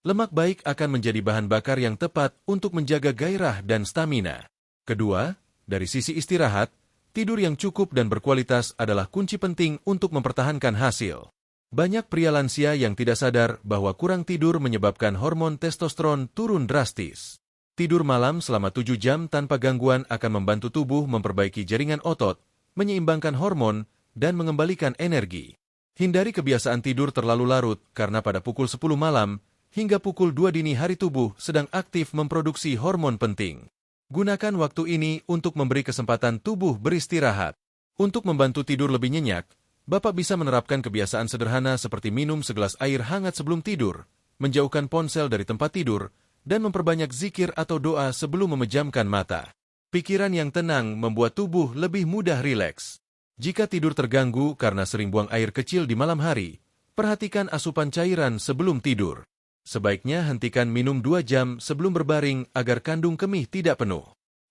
Lemak baik akan menjadi bahan bakar yang tepat untuk menjaga gairah dan stamina. Kedua, dari sisi istirahat, tidur yang cukup dan berkualitas adalah kunci penting untuk mempertahankan hasil. Banyak pria lansia yang tidak sadar bahwa kurang tidur menyebabkan hormon testosteron turun drastis. Tidur malam selama 7 jam tanpa gangguan akan membantu tubuh memperbaiki jaringan otot, menyeimbangkan hormon, dan mengembalikan energi. Hindari kebiasaan tidur terlalu larut karena pada pukul 10 malam hingga pukul 2 dini hari tubuh sedang aktif memproduksi hormon penting. Gunakan waktu ini untuk memberi kesempatan tubuh beristirahat. Untuk membantu tidur lebih nyenyak, Bapak bisa menerapkan kebiasaan sederhana seperti minum segelas air hangat sebelum tidur, menjauhkan ponsel dari tempat tidur, dan memperbanyak zikir atau doa sebelum memejamkan mata. Pikiran yang tenang membuat tubuh lebih mudah rileks. Jika tidur terganggu karena sering buang air kecil di malam hari, perhatikan asupan cairan sebelum tidur. Sebaiknya hentikan minum 2 jam sebelum berbaring agar kandung kemih tidak penuh.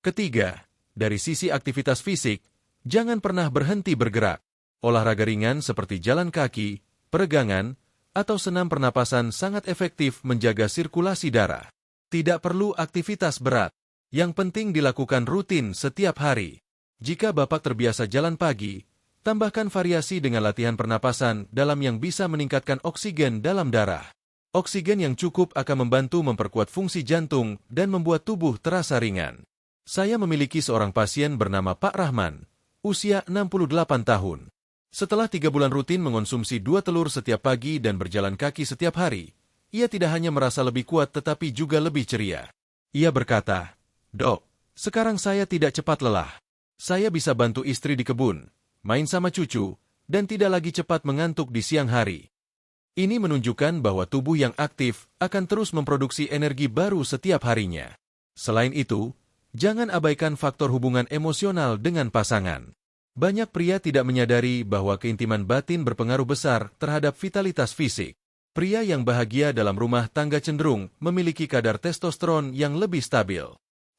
Ketiga, dari sisi aktivitas fisik, jangan pernah berhenti bergerak. Olahraga ringan seperti jalan kaki, peregangan, atau senam pernapasan sangat efektif menjaga sirkulasi darah. Tidak perlu aktivitas berat. Yang penting dilakukan rutin setiap hari. Jika Bapak terbiasa jalan pagi, tambahkan variasi dengan latihan pernapasan dalam yang bisa meningkatkan oksigen dalam darah. Oksigen yang cukup akan membantu memperkuat fungsi jantung dan membuat tubuh terasa ringan. Saya memiliki seorang pasien bernama Pak Rahman, usia 68 tahun. Setelah 3 bulan rutin mengonsumsi 2 telur setiap pagi dan berjalan kaki setiap hari, ia tidak hanya merasa lebih kuat tetapi juga lebih ceria. Ia berkata, "Dok, sekarang saya tidak cepat lelah. Saya bisa bantu istri di kebun, main sama cucu, dan tidak lagi cepat mengantuk di siang hari." Ini menunjukkan bahwa tubuh yang aktif akan terus memproduksi energi baru setiap harinya. Selain itu, jangan abaikan faktor hubungan emosional dengan pasangan. Banyak pria tidak menyadari bahwa keintiman batin berpengaruh besar terhadap vitalitas fisik. Pria yang bahagia dalam rumah tangga cenderung memiliki kadar testosteron yang lebih stabil.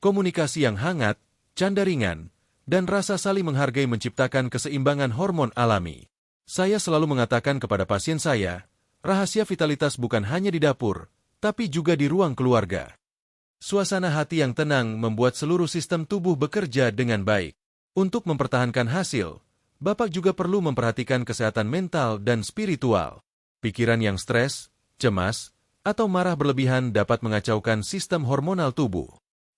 Komunikasi yang hangat, canda ringan, dan rasa saling menghargai menciptakan keseimbangan hormon alami. Saya selalu mengatakan kepada pasien saya, rahasia vitalitas bukan hanya di dapur, tapi juga di ruang keluarga. Suasana hati yang tenang membuat seluruh sistem tubuh bekerja dengan baik. Untuk mempertahankan hasil, Bapak juga perlu memperhatikan kesehatan mental dan spiritual. Pikiran yang stres, cemas, atau marah berlebihan dapat mengacaukan sistem hormonal tubuh.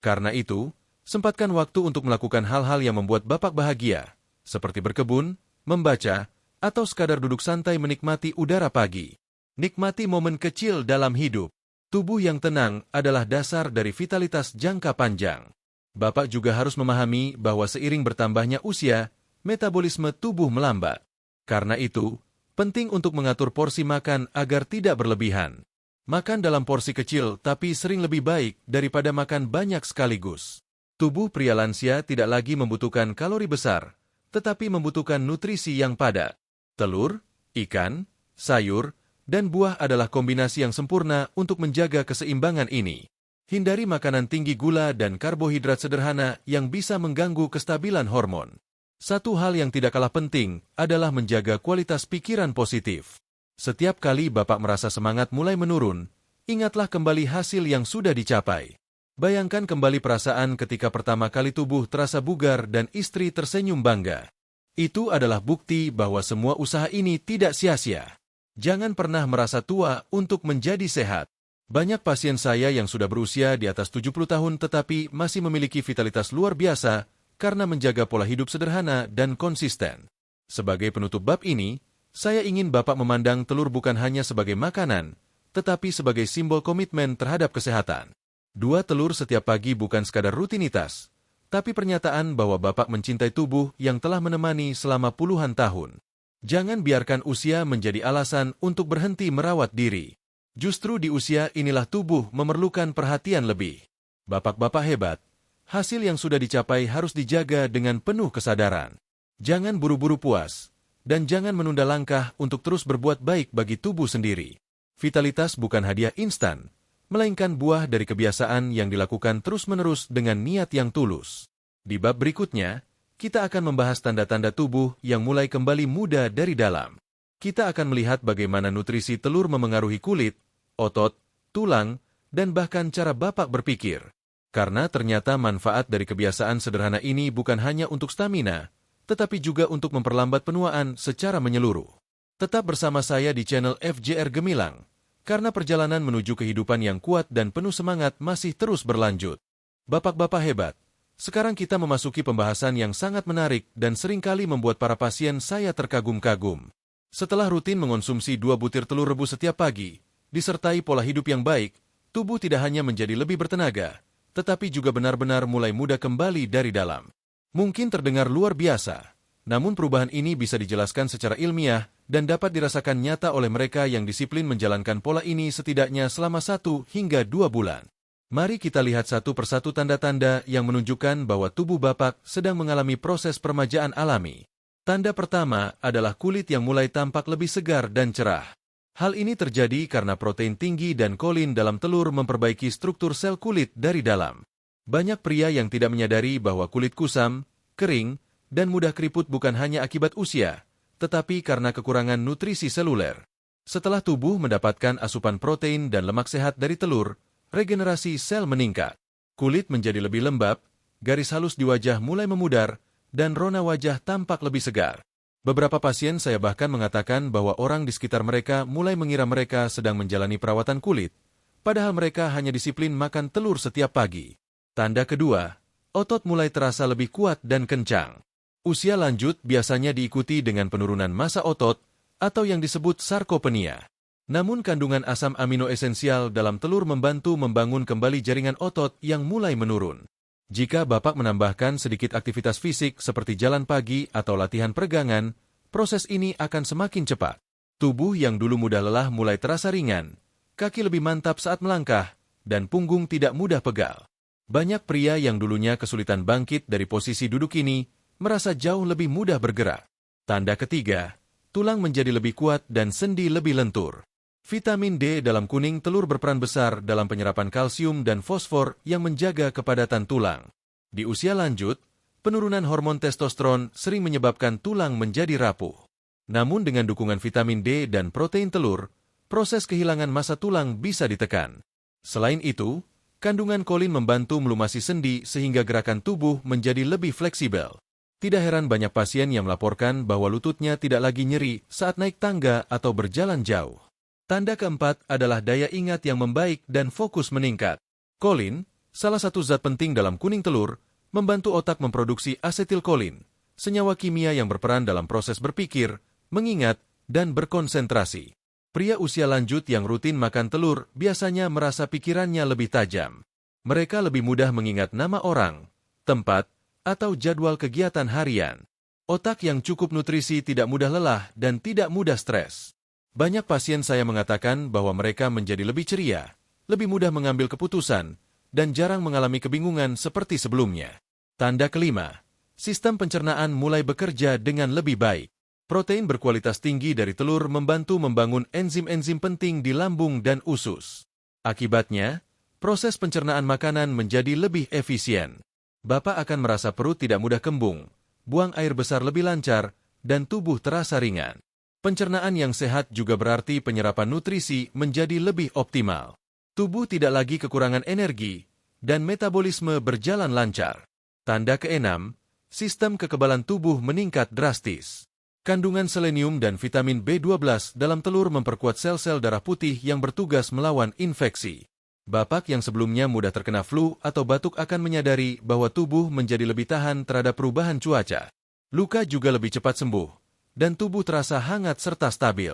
Karena itu, sempatkan waktu untuk melakukan hal-hal yang membuat Bapak bahagia, seperti berkebun, membaca, atau sekadar duduk santai menikmati udara pagi. Nikmati momen kecil dalam hidup. Tubuh yang tenang adalah dasar dari vitalitas jangka panjang. Bapak juga harus memahami bahwa seiring bertambahnya usia, metabolisme tubuh melambat. Karena itu, penting untuk mengatur porsi makan agar tidak berlebihan. Makan dalam porsi kecil tapi sering lebih baik daripada makan banyak sekaligus. Tubuh pria lansia tidak lagi membutuhkan kalori besar, tetapi membutuhkan nutrisi yang padat. Telur, ikan, sayur, dan buah adalah kombinasi yang sempurna untuk menjaga keseimbangan ini. Hindari makanan tinggi gula dan karbohidrat sederhana yang bisa mengganggu kestabilan hormon. Satu hal yang tidak kalah penting adalah menjaga kualitas pikiran positif. Setiap kali Bapak merasa semangat mulai menurun, ingatlah kembali hasil yang sudah dicapai. Bayangkan kembali perasaan ketika pertama kali tubuh terasa bugar dan istri tersenyum bangga. Itu adalah bukti bahwa semua usaha ini tidak sia-sia. Jangan pernah merasa tua untuk menjadi sehat. Banyak pasien saya yang sudah berusia di atas 70 tahun tetapi masih memiliki vitalitas luar biasa karena menjaga pola hidup sederhana dan konsisten. Sebagai penutup bab ini, saya ingin Bapak memandang telur bukan hanya sebagai makanan, tetapi sebagai simbol komitmen terhadap kesehatan. 2 telur setiap pagi bukan sekadar rutinitas, tapi pernyataan bahwa Bapak mencintai tubuh yang telah menemani selama puluhan tahun. Jangan biarkan usia menjadi alasan untuk berhenti merawat diri. Justru di usia inilah tubuh memerlukan perhatian lebih. Bapak-bapak hebat, hasil yang sudah dicapai harus dijaga dengan penuh kesadaran. Jangan buru-buru puas, dan jangan menunda langkah untuk terus berbuat baik bagi tubuh sendiri. Vitalitas bukan hadiah instan, melainkan buah dari kebiasaan yang dilakukan terus-menerus dengan niat yang tulus. Di bab berikutnya, kita akan membahas tanda-tanda tubuh yang mulai kembali muda dari dalam. Kita akan melihat bagaimana nutrisi telur memengaruhi kulit, otot, tulang, dan bahkan cara Bapak berpikir. Karena ternyata manfaat dari kebiasaan sederhana ini bukan hanya untuk stamina, tetapi juga untuk memperlambat penuaan secara menyeluruh. Tetap bersama saya di channel FJR Gemilang, karena perjalanan menuju kehidupan yang kuat dan penuh semangat masih terus berlanjut. Bapak-bapak hebat, sekarang kita memasuki pembahasan yang sangat menarik dan seringkali membuat para pasien saya terkagum-kagum. Setelah rutin mengonsumsi 2 butir telur rebus setiap pagi, disertai pola hidup yang baik, tubuh tidak hanya menjadi lebih bertenaga, tetapi juga benar-benar mulai muda kembali dari dalam. Mungkin terdengar luar biasa, namun perubahan ini bisa dijelaskan secara ilmiah dan dapat dirasakan nyata oleh mereka yang disiplin menjalankan pola ini setidaknya selama 1 hingga 2 bulan. Mari kita lihat satu persatu tanda-tanda yang menunjukkan bahwa tubuh Bapak sedang mengalami proses peremajaan alami. Tanda pertama adalah kulit yang mulai tampak lebih segar dan cerah. Hal ini terjadi karena protein tinggi dan kolin dalam telur memperbaiki struktur sel kulit dari dalam. Banyak pria yang tidak menyadari bahwa kulit kusam, kering, dan mudah keriput bukan hanya akibat usia, tetapi karena kekurangan nutrisi seluler. Setelah tubuh mendapatkan asupan protein dan lemak sehat dari telur, regenerasi sel meningkat. Kulit menjadi lebih lembab, garis halus di wajah mulai memudar, dan rona wajah tampak lebih segar. Beberapa pasien saya bahkan mengatakan bahwa orang di sekitar mereka mulai mengira mereka sedang menjalani perawatan kulit, padahal mereka hanya disiplin makan telur setiap pagi. Tanda kedua, otot mulai terasa lebih kuat dan kencang. Usia lanjut biasanya diikuti dengan penurunan massa otot, atau yang disebut sarkopenia. Namun kandungan asam amino esensial dalam telur membantu membangun kembali jaringan otot yang mulai menurun. Jika Bapak menambahkan sedikit aktivitas fisik seperti jalan pagi atau latihan peregangan, proses ini akan semakin cepat. Tubuh yang dulu mudah lelah mulai terasa ringan, kaki lebih mantap saat melangkah, dan punggung tidak mudah pegal. Banyak pria yang dulunya kesulitan bangkit dari posisi duduk ini, merasa jauh lebih mudah bergerak. Tanda ketiga, tulang menjadi lebih kuat dan sendi lebih lentur. Vitamin D dalam kuning telur berperan besar dalam penyerapan kalsium dan fosfor yang menjaga kepadatan tulang. Di usia lanjut, penurunan hormon testosteron sering menyebabkan tulang menjadi rapuh. Namun dengan dukungan vitamin D dan protein telur, proses kehilangan massa tulang bisa ditekan. Selain itu, kandungan kolin membantu melumasi sendi sehingga gerakan tubuh menjadi lebih fleksibel. Tidak heran banyak pasien yang melaporkan bahwa lututnya tidak lagi nyeri saat naik tangga atau berjalan jauh. Tanda keempat adalah daya ingat yang membaik dan fokus meningkat. Kolin, salah satu zat penting dalam kuning telur, membantu otak memproduksi asetilkolin, senyawa kimia yang berperan dalam proses berpikir, mengingat, dan berkonsentrasi. Pria usia lanjut yang rutin makan telur biasanya merasa pikirannya lebih tajam. Mereka lebih mudah mengingat nama orang, tempat, atau jadwal kegiatan harian. Otak yang cukup nutrisi tidak mudah lelah dan tidak mudah stres. Banyak pasien saya mengatakan bahwa mereka menjadi lebih ceria, lebih mudah mengambil keputusan, dan jarang mengalami kebingungan seperti sebelumnya. Tanda kelima, sistem pencernaan mulai bekerja dengan lebih baik. Protein berkualitas tinggi dari telur membantu membangun enzim-enzim penting di lambung dan usus. Akibatnya, proses pencernaan makanan menjadi lebih efisien. Bapak akan merasa perut tidak mudah kembung, buang air besar lebih lancar, dan tubuh terasa ringan. Pencernaan yang sehat juga berarti penyerapan nutrisi menjadi lebih optimal. Tubuh tidak lagi kekurangan energi, dan metabolisme berjalan lancar. Tanda keenam, sistem kekebalan tubuh meningkat drastis. Kandungan selenium dan vitamin B12 dalam telur memperkuat sel-sel darah putih yang bertugas melawan infeksi. Bapak yang sebelumnya mudah terkena flu atau batuk akan menyadari bahwa tubuh menjadi lebih tahan terhadap perubahan cuaca. Luka juga lebih cepat sembuh, dan tubuh terasa hangat serta stabil.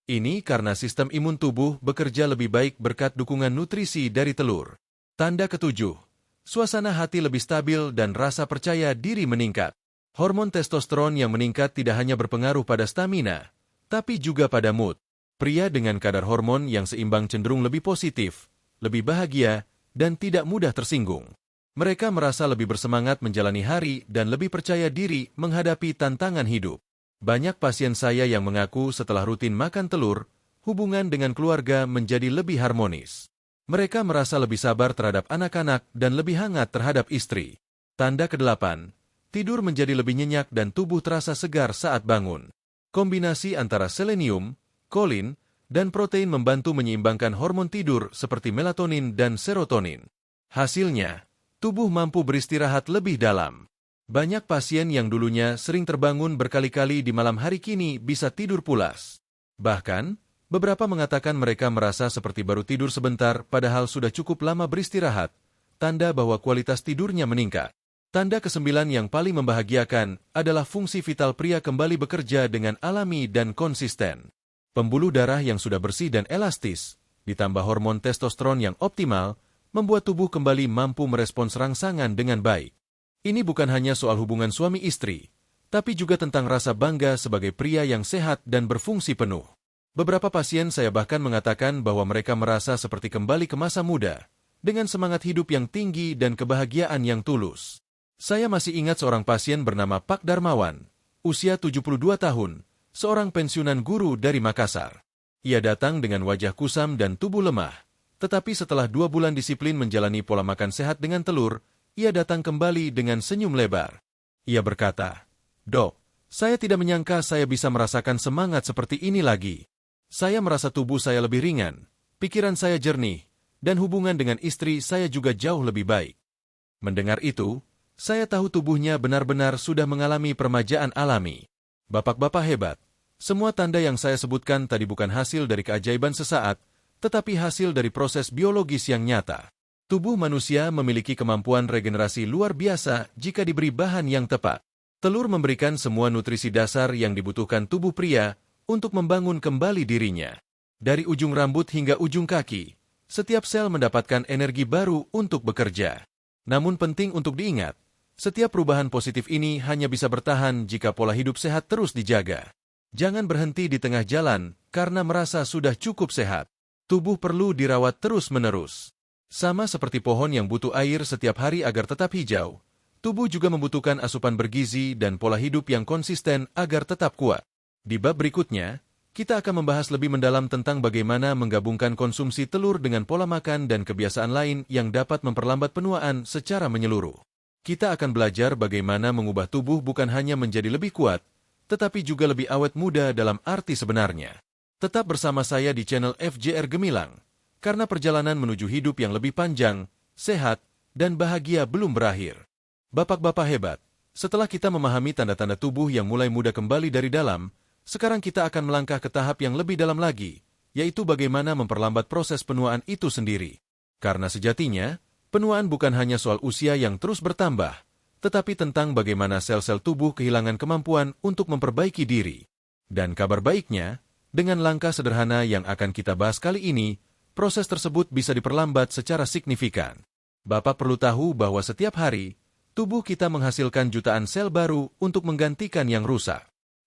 Ini karena sistem imun tubuh bekerja lebih baik berkat dukungan nutrisi dari telur. Tanda ketujuh, suasana hati lebih stabil dan rasa percaya diri meningkat. Hormon testosteron yang meningkat tidak hanya berpengaruh pada stamina, tapi juga pada mood. Pria dengan kadar hormon yang seimbang cenderung lebih positif, lebih bahagia, dan tidak mudah tersinggung. Mereka merasa lebih bersemangat menjalani hari dan lebih percaya diri menghadapi tantangan hidup. Banyak pasien saya yang mengaku setelah rutin makan telur, hubungan dengan keluarga menjadi lebih harmonis. Mereka merasa lebih sabar terhadap anak-anak dan lebih hangat terhadap istri. Tanda kedelapan, tidur menjadi lebih nyenyak dan tubuh terasa segar saat bangun. Kombinasi antara selenium, kolin, dan protein membantu menyeimbangkan hormon tidur seperti melatonin dan serotonin. Hasilnya, tubuh mampu beristirahat lebih dalam. Banyak pasien yang dulunya sering terbangun berkali-kali di malam hari kini bisa tidur pulas. Bahkan, beberapa mengatakan mereka merasa seperti baru tidur sebentar padahal sudah cukup lama beristirahat, tanda bahwa kualitas tidurnya meningkat. Tanda kesembilan yang paling membahagiakan adalah fungsi vital pria kembali bekerja dengan alami dan konsisten. Pembuluh darah yang sudah bersih dan elastis, ditambah hormon testosteron yang optimal, membuat tubuh kembali mampu merespons rangsangan dengan baik. Ini bukan hanya soal hubungan suami istri, tapi juga tentang rasa bangga sebagai pria yang sehat dan berfungsi penuh. Beberapa pasien saya bahkan mengatakan bahwa mereka merasa seperti kembali ke masa muda, dengan semangat hidup yang tinggi dan kebahagiaan yang tulus. Saya masih ingat seorang pasien bernama Pak Darmawan, usia 72 tahun, seorang pensiunan guru dari Makassar. Ia datang dengan wajah kusam dan tubuh lemah, tetapi setelah 2 bulan disiplin menjalani pola makan sehat dengan telur, ia datang kembali dengan senyum lebar. Ia berkata, "Dok, saya tidak menyangka saya bisa merasakan semangat seperti ini lagi. Saya merasa tubuh saya lebih ringan, pikiran saya jernih, dan hubungan dengan istri saya juga jauh lebih baik." Mendengar itu, saya tahu tubuhnya benar-benar sudah mengalami permajaan alami. Bapak-bapak hebat, semua tanda yang saya sebutkan tadi bukan hasil dari keajaiban sesaat, tetapi hasil dari proses biologis yang nyata. Tubuh manusia memiliki kemampuan regenerasi luar biasa jika diberi bahan yang tepat. Telur memberikan semua nutrisi dasar yang dibutuhkan tubuh pria untuk membangun kembali dirinya. Dari ujung rambut hingga ujung kaki, setiap sel mendapatkan energi baru untuk bekerja. Namun penting untuk diingat, setiap perubahan positif ini hanya bisa bertahan jika pola hidup sehat terus dijaga. Jangan berhenti di tengah jalan karena merasa sudah cukup sehat. Tubuh perlu dirawat terus-menerus. Sama seperti pohon yang butuh air setiap hari agar tetap hijau, tubuh juga membutuhkan asupan bergizi dan pola hidup yang konsisten agar tetap kuat. Di bab berikutnya, kita akan membahas lebih mendalam tentang bagaimana menggabungkan konsumsi telur dengan pola makan dan kebiasaan lain yang dapat memperlambat penuaan secara menyeluruh. Kita akan belajar bagaimana mengubah tubuh bukan hanya menjadi lebih kuat, tetapi juga lebih awet muda dalam arti sebenarnya. Tetap bersama saya di channel FJR Gemilang, karena perjalanan menuju hidup yang lebih panjang, sehat, dan bahagia belum berakhir. Bapak-bapak hebat, Setelah kita memahami tanda-tanda tubuh yang mulai muda kembali dari dalam, sekarang kita akan melangkah ke tahap yang lebih dalam lagi, yaitu bagaimana memperlambat proses penuaan itu sendiri. Karena sejatinya, penuaan bukan hanya soal usia yang terus bertambah, tetapi tentang bagaimana sel-sel tubuh kehilangan kemampuan untuk memperbaiki diri. Dan kabar baiknya, dengan langkah sederhana yang akan kita bahas kali ini, proses tersebut bisa diperlambat secara signifikan. Bapak perlu tahu bahwa setiap hari, tubuh kita menghasilkan jutaan sel baru untuk menggantikan yang rusak.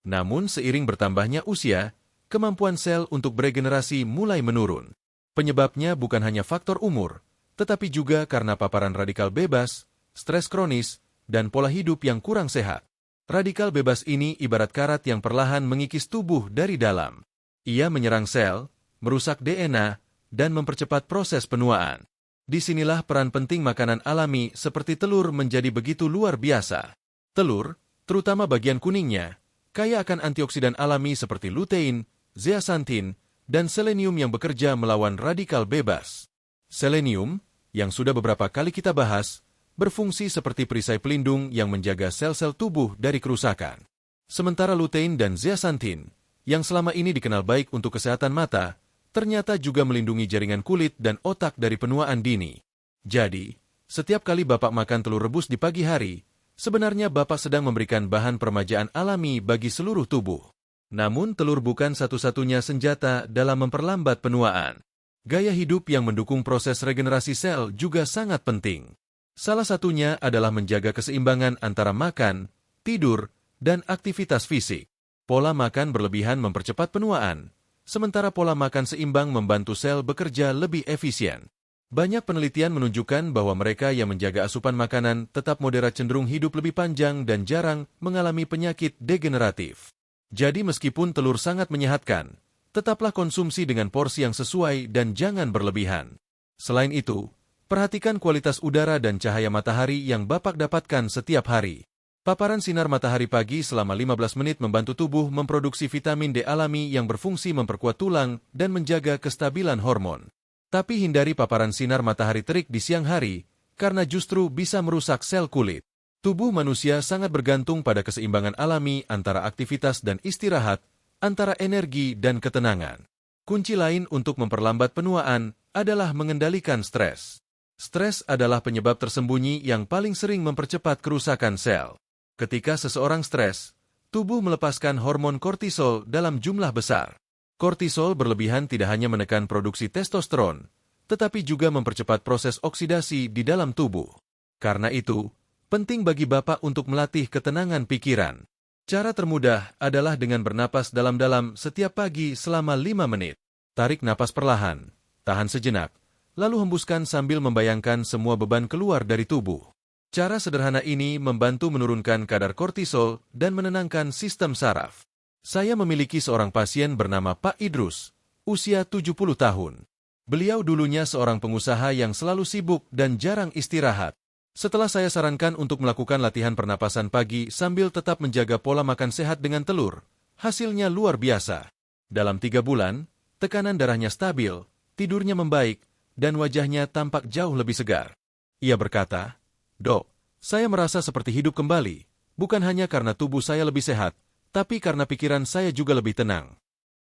Namun seiring bertambahnya usia, kemampuan sel untuk beregenerasi mulai menurun. Penyebabnya bukan hanya faktor umur, tetapi juga karena paparan radikal bebas, stres kronis, dan pola hidup yang kurang sehat. Radikal bebas ini ibarat karat yang perlahan mengikis tubuh dari dalam. Ia menyerang sel, merusak DNA, dan mempercepat proses penuaan. Disinilah peran penting makanan alami seperti telur menjadi begitu luar biasa. Telur, terutama bagian kuningnya, kaya akan antioksidan alami seperti lutein, zeaxanthin, dan selenium yang bekerja melawan radikal bebas. Selenium, yang sudah beberapa kali kita bahas, berfungsi seperti perisai pelindung yang menjaga sel-sel tubuh dari kerusakan. Sementara lutein dan zeaxanthin, yang selama ini dikenal baik untuk kesehatan mata, ternyata juga melindungi jaringan kulit dan otak dari penuaan dini. Jadi, setiap kali Bapak makan telur rebus di pagi hari, sebenarnya Bapak sedang memberikan bahan peremajaan alami bagi seluruh tubuh. Namun telur bukan satu-satunya senjata dalam memperlambat penuaan. Gaya hidup yang mendukung proses regenerasi sel juga sangat penting. Salah satunya adalah menjaga keseimbangan antara makan, tidur, dan aktivitas fisik. Pola makan berlebihan mempercepat penuaan, sementara pola makan seimbang membantu sel bekerja lebih efisien. Banyak penelitian menunjukkan bahwa mereka yang menjaga asupan makanan tetap moderat cenderung hidup lebih panjang dan jarang mengalami penyakit degeneratif. Jadi meskipun telur sangat menyehatkan, tetaplah konsumsi dengan porsi yang sesuai dan jangan berlebihan. Selain itu, perhatikan kualitas udara dan cahaya matahari yang Bapak dapatkan setiap hari. Paparan sinar matahari pagi selama 15 menit membantu tubuh memproduksi vitamin D alami yang berfungsi memperkuat tulang dan menjaga kestabilan hormon. Tapi hindari paparan sinar matahari terik di siang hari, karena justru bisa merusak sel kulit. Tubuh manusia sangat bergantung pada keseimbangan alami antara aktivitas dan istirahat, antara energi dan ketenangan. Kunci lain untuk memperlambat penuaan adalah mengendalikan stres. Stres adalah penyebab tersembunyi yang paling sering mempercepat kerusakan sel. Ketika seseorang stres, tubuh melepaskan hormon kortisol dalam jumlah besar. Kortisol berlebihan tidak hanya menekan produksi testosteron, tetapi juga mempercepat proses oksidasi di dalam tubuh. Karena itu, penting bagi Bapak untuk melatih ketenangan pikiran. Cara termudah adalah dengan bernapas dalam-dalam setiap pagi selama 5 menit. Tarik napas perlahan, tahan sejenak, lalu hembuskan sambil membayangkan semua beban keluar dari tubuh. Cara sederhana ini membantu menurunkan kadar kortisol dan menenangkan sistem saraf. Saya memiliki seorang pasien bernama Pak Idrus, usia 70 tahun. Beliau dulunya seorang pengusaha yang selalu sibuk dan jarang istirahat. Setelah saya sarankan untuk melakukan latihan pernapasan pagi sambil tetap menjaga pola makan sehat dengan telur, hasilnya luar biasa. Dalam 3 bulan, tekanan darahnya stabil, tidurnya membaik, dan wajahnya tampak jauh lebih segar. Ia berkata, "Dok, saya merasa seperti hidup kembali, bukan hanya karena tubuh saya lebih sehat, tapi karena pikiran saya juga lebih tenang."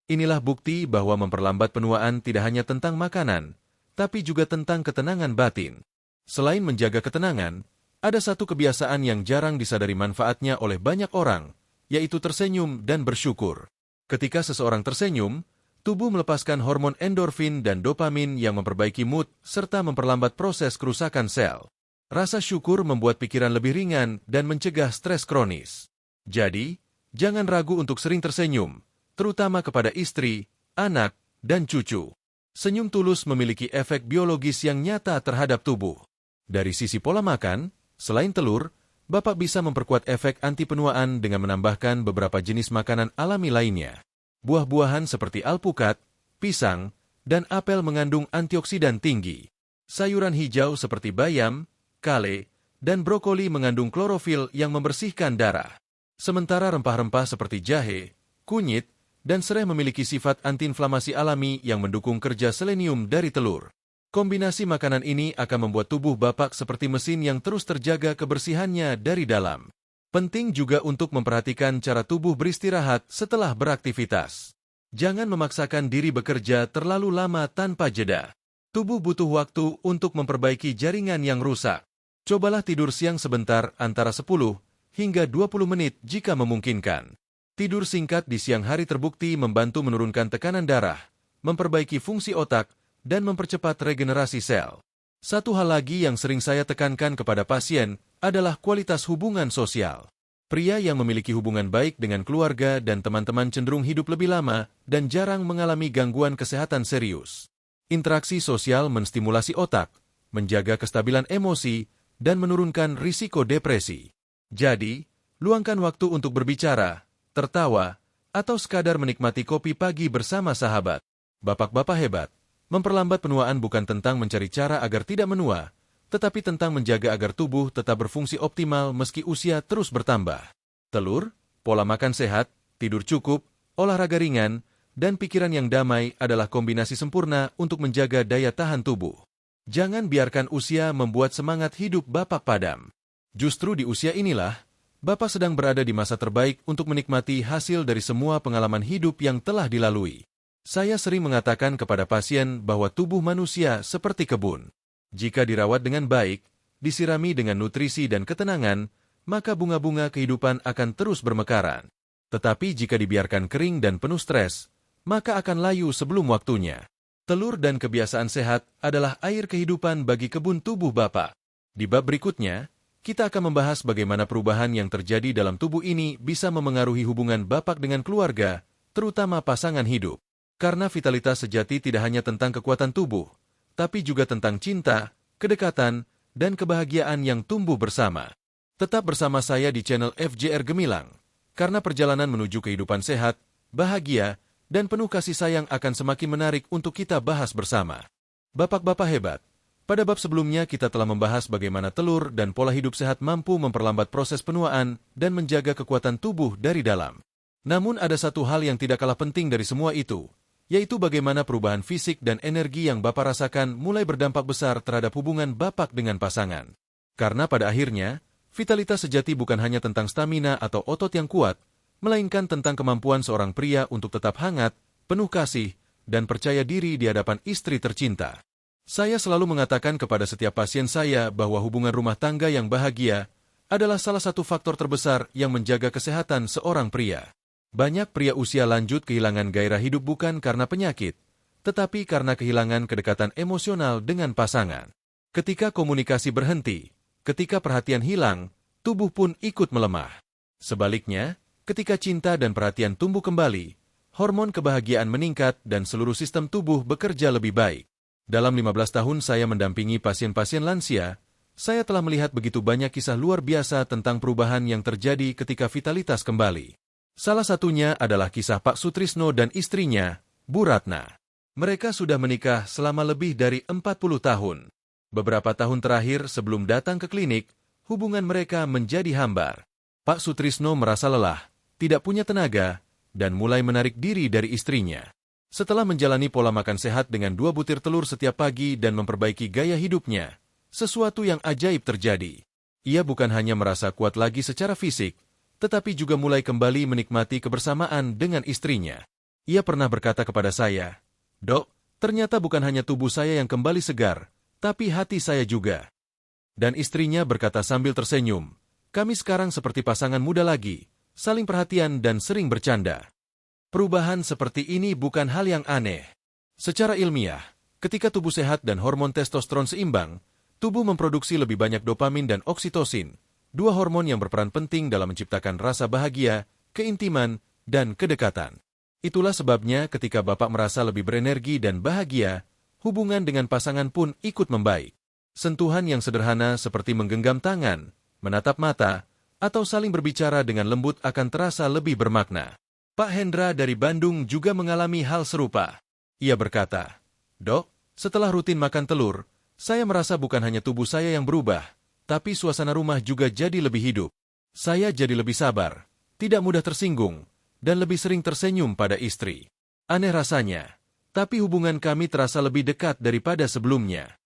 Inilah bukti bahwa memperlambat penuaan tidak hanya tentang makanan, tapi juga tentang ketenangan batin. Selain menjaga ketenangan, ada satu kebiasaan yang jarang disadari manfaatnya oleh banyak orang, yaitu tersenyum dan bersyukur. Ketika seseorang tersenyum, tubuh melepaskan hormon endorfin dan dopamin yang memperbaiki mood serta memperlambat proses kerusakan sel. Rasa syukur membuat pikiran lebih ringan dan mencegah stres kronis. Jadi, jangan ragu untuk sering tersenyum, terutama kepada istri, anak, dan cucu. Senyum tulus memiliki efek biologis yang nyata terhadap tubuh. Dari sisi pola makan, selain telur, Bapak bisa memperkuat efek anti penuaan dengan menambahkan beberapa jenis makanan alami lainnya. Buah-buahan seperti alpukat, pisang, dan apel mengandung antioksidan tinggi. Sayuran hijau seperti bayam, kale, dan brokoli mengandung klorofil yang membersihkan darah. Sementara rempah-rempah seperti jahe, kunyit, dan serai memiliki sifat antiinflamasi alami yang mendukung kerja selenium dari telur. Kombinasi makanan ini akan membuat tubuh Bapak seperti mesin yang terus terjaga kebersihannya dari dalam. Penting juga untuk memperhatikan cara tubuh beristirahat setelah beraktivitas. Jangan memaksakan diri bekerja terlalu lama tanpa jeda. Tubuh butuh waktu untuk memperbaiki jaringan yang rusak. Cobalah tidur siang sebentar antara 10 hingga 20 menit jika memungkinkan. Tidur singkat di siang hari terbukti membantu menurunkan tekanan darah, memperbaiki fungsi otak, dan mempercepat regenerasi sel. Satu hal lagi yang sering saya tekankan kepada pasien adalah kualitas hubungan sosial. Pria yang memiliki hubungan baik dengan keluarga dan teman-teman cenderung hidup lebih lama dan jarang mengalami gangguan kesehatan serius. Interaksi sosial menstimulasi otak, menjaga kestabilan emosi, dan menurunkan risiko depresi. Jadi, luangkan waktu untuk berbicara, tertawa, atau sekadar menikmati kopi pagi bersama sahabat. Bapak-bapak hebat, memperlambat penuaan bukan tentang mencari cara agar tidak menua, tetapi tentang menjaga agar tubuh tetap berfungsi optimal meski usia terus bertambah. Telur, pola makan sehat, tidur cukup, olahraga ringan, dan pikiran yang damai adalah kombinasi sempurna untuk menjaga daya tahan tubuh. Jangan biarkan usia membuat semangat hidup Bapak padam. Justru di usia inilah, Bapak sedang berada di masa terbaik untuk menikmati hasil dari semua pengalaman hidup yang telah dilalui. Saya sering mengatakan kepada pasien bahwa tubuh manusia seperti kebun. Jika dirawat dengan baik, disirami dengan nutrisi dan ketenangan, maka bunga-bunga kehidupan akan terus bermekaran. Tetapi jika dibiarkan kering dan penuh stres, maka akan layu sebelum waktunya. Telur dan kebiasaan sehat adalah air kehidupan bagi kebun tubuh Bapak. Di bab berikutnya, kita akan membahas bagaimana perubahan yang terjadi dalam tubuh ini bisa memengaruhi hubungan Bapak dengan keluarga, terutama pasangan hidup. Karena vitalitas sejati tidak hanya tentang kekuatan tubuh, tapi juga tentang cinta, kedekatan, dan kebahagiaan yang tumbuh bersama. Tetap bersama saya di channel FJR Gemilang, karena perjalanan menuju kehidupan sehat, bahagia, dan penuh kasih sayang akan semakin menarik untuk kita bahas bersama. Bapak-bapak hebat, pada bab sebelumnya kita telah membahas bagaimana telur dan pola hidup sehat mampu memperlambat proses penuaan dan menjaga kekuatan tubuh dari dalam. Namun ada satu hal yang tidak kalah penting dari semua itu, yaitu bagaimana perubahan fisik dan energi yang Bapak rasakan mulai berdampak besar terhadap hubungan Bapak dengan pasangan. Karena pada akhirnya, vitalitas sejati bukan hanya tentang stamina atau otot yang kuat, melainkan tentang kemampuan seorang pria untuk tetap hangat, penuh kasih, dan percaya diri di hadapan istri tercinta. Saya selalu mengatakan kepada setiap pasien saya bahwa hubungan rumah tangga yang bahagia adalah salah satu faktor terbesar yang menjaga kesehatan seorang pria. Banyak pria usia lanjut kehilangan gairah hidup bukan karena penyakit, tetapi karena kehilangan kedekatan emosional dengan pasangan. Ketika komunikasi berhenti, ketika perhatian hilang, tubuh pun ikut melemah. Sebaliknya, ketika cinta dan perhatian tumbuh kembali, hormon kebahagiaan meningkat dan seluruh sistem tubuh bekerja lebih baik. Dalam 15 tahun saya mendampingi pasien-pasien lansia, saya telah melihat begitu banyak kisah luar biasa tentang perubahan yang terjadi ketika vitalitas kembali. Salah satunya adalah kisah Pak Sutrisno dan istrinya, Bu Ratna. Mereka sudah menikah selama lebih dari 40 tahun. Beberapa tahun terakhir sebelum datang ke klinik, hubungan mereka menjadi hambar. Pak Sutrisno merasa lelah, tidak punya tenaga, dan mulai menarik diri dari istrinya. Setelah menjalani pola makan sehat dengan 2 butir telur setiap pagi dan memperbaiki gaya hidupnya, sesuatu yang ajaib terjadi. Ia bukan hanya merasa kuat lagi secara fisik, tetapi juga mulai kembali menikmati kebersamaan dengan istrinya. Ia pernah berkata kepada saya, "Dok, ternyata bukan hanya tubuh saya yang kembali segar, tapi hati saya juga." Dan istrinya berkata sambil tersenyum, "Kami sekarang seperti pasangan muda lagi, saling perhatian dan sering bercanda." Perubahan seperti ini bukan hal yang aneh. Secara ilmiah, ketika tubuh sehat dan hormon testosteron seimbang, tubuh memproduksi lebih banyak dopamin dan oksitosin, 2 hormon yang berperan penting dalam menciptakan rasa bahagia, keintiman, dan kedekatan. Itulah sebabnya ketika Bapak merasa lebih berenergi dan bahagia, hubungan dengan pasangan pun ikut membaik. Sentuhan yang sederhana seperti menggenggam tangan, menatap mata, atau saling berbicara dengan lembut akan terasa lebih bermakna. Pak Hendra dari Bandung juga mengalami hal serupa. Ia berkata, "Dok, setelah rutin makan telur, saya merasa bukan hanya tubuh saya yang berubah, tapi suasana rumah juga jadi lebih hidup. Saya jadi lebih sabar, tidak mudah tersinggung, dan lebih sering tersenyum pada istri. Aneh rasanya, tapi hubungan kami terasa lebih dekat daripada sebelumnya."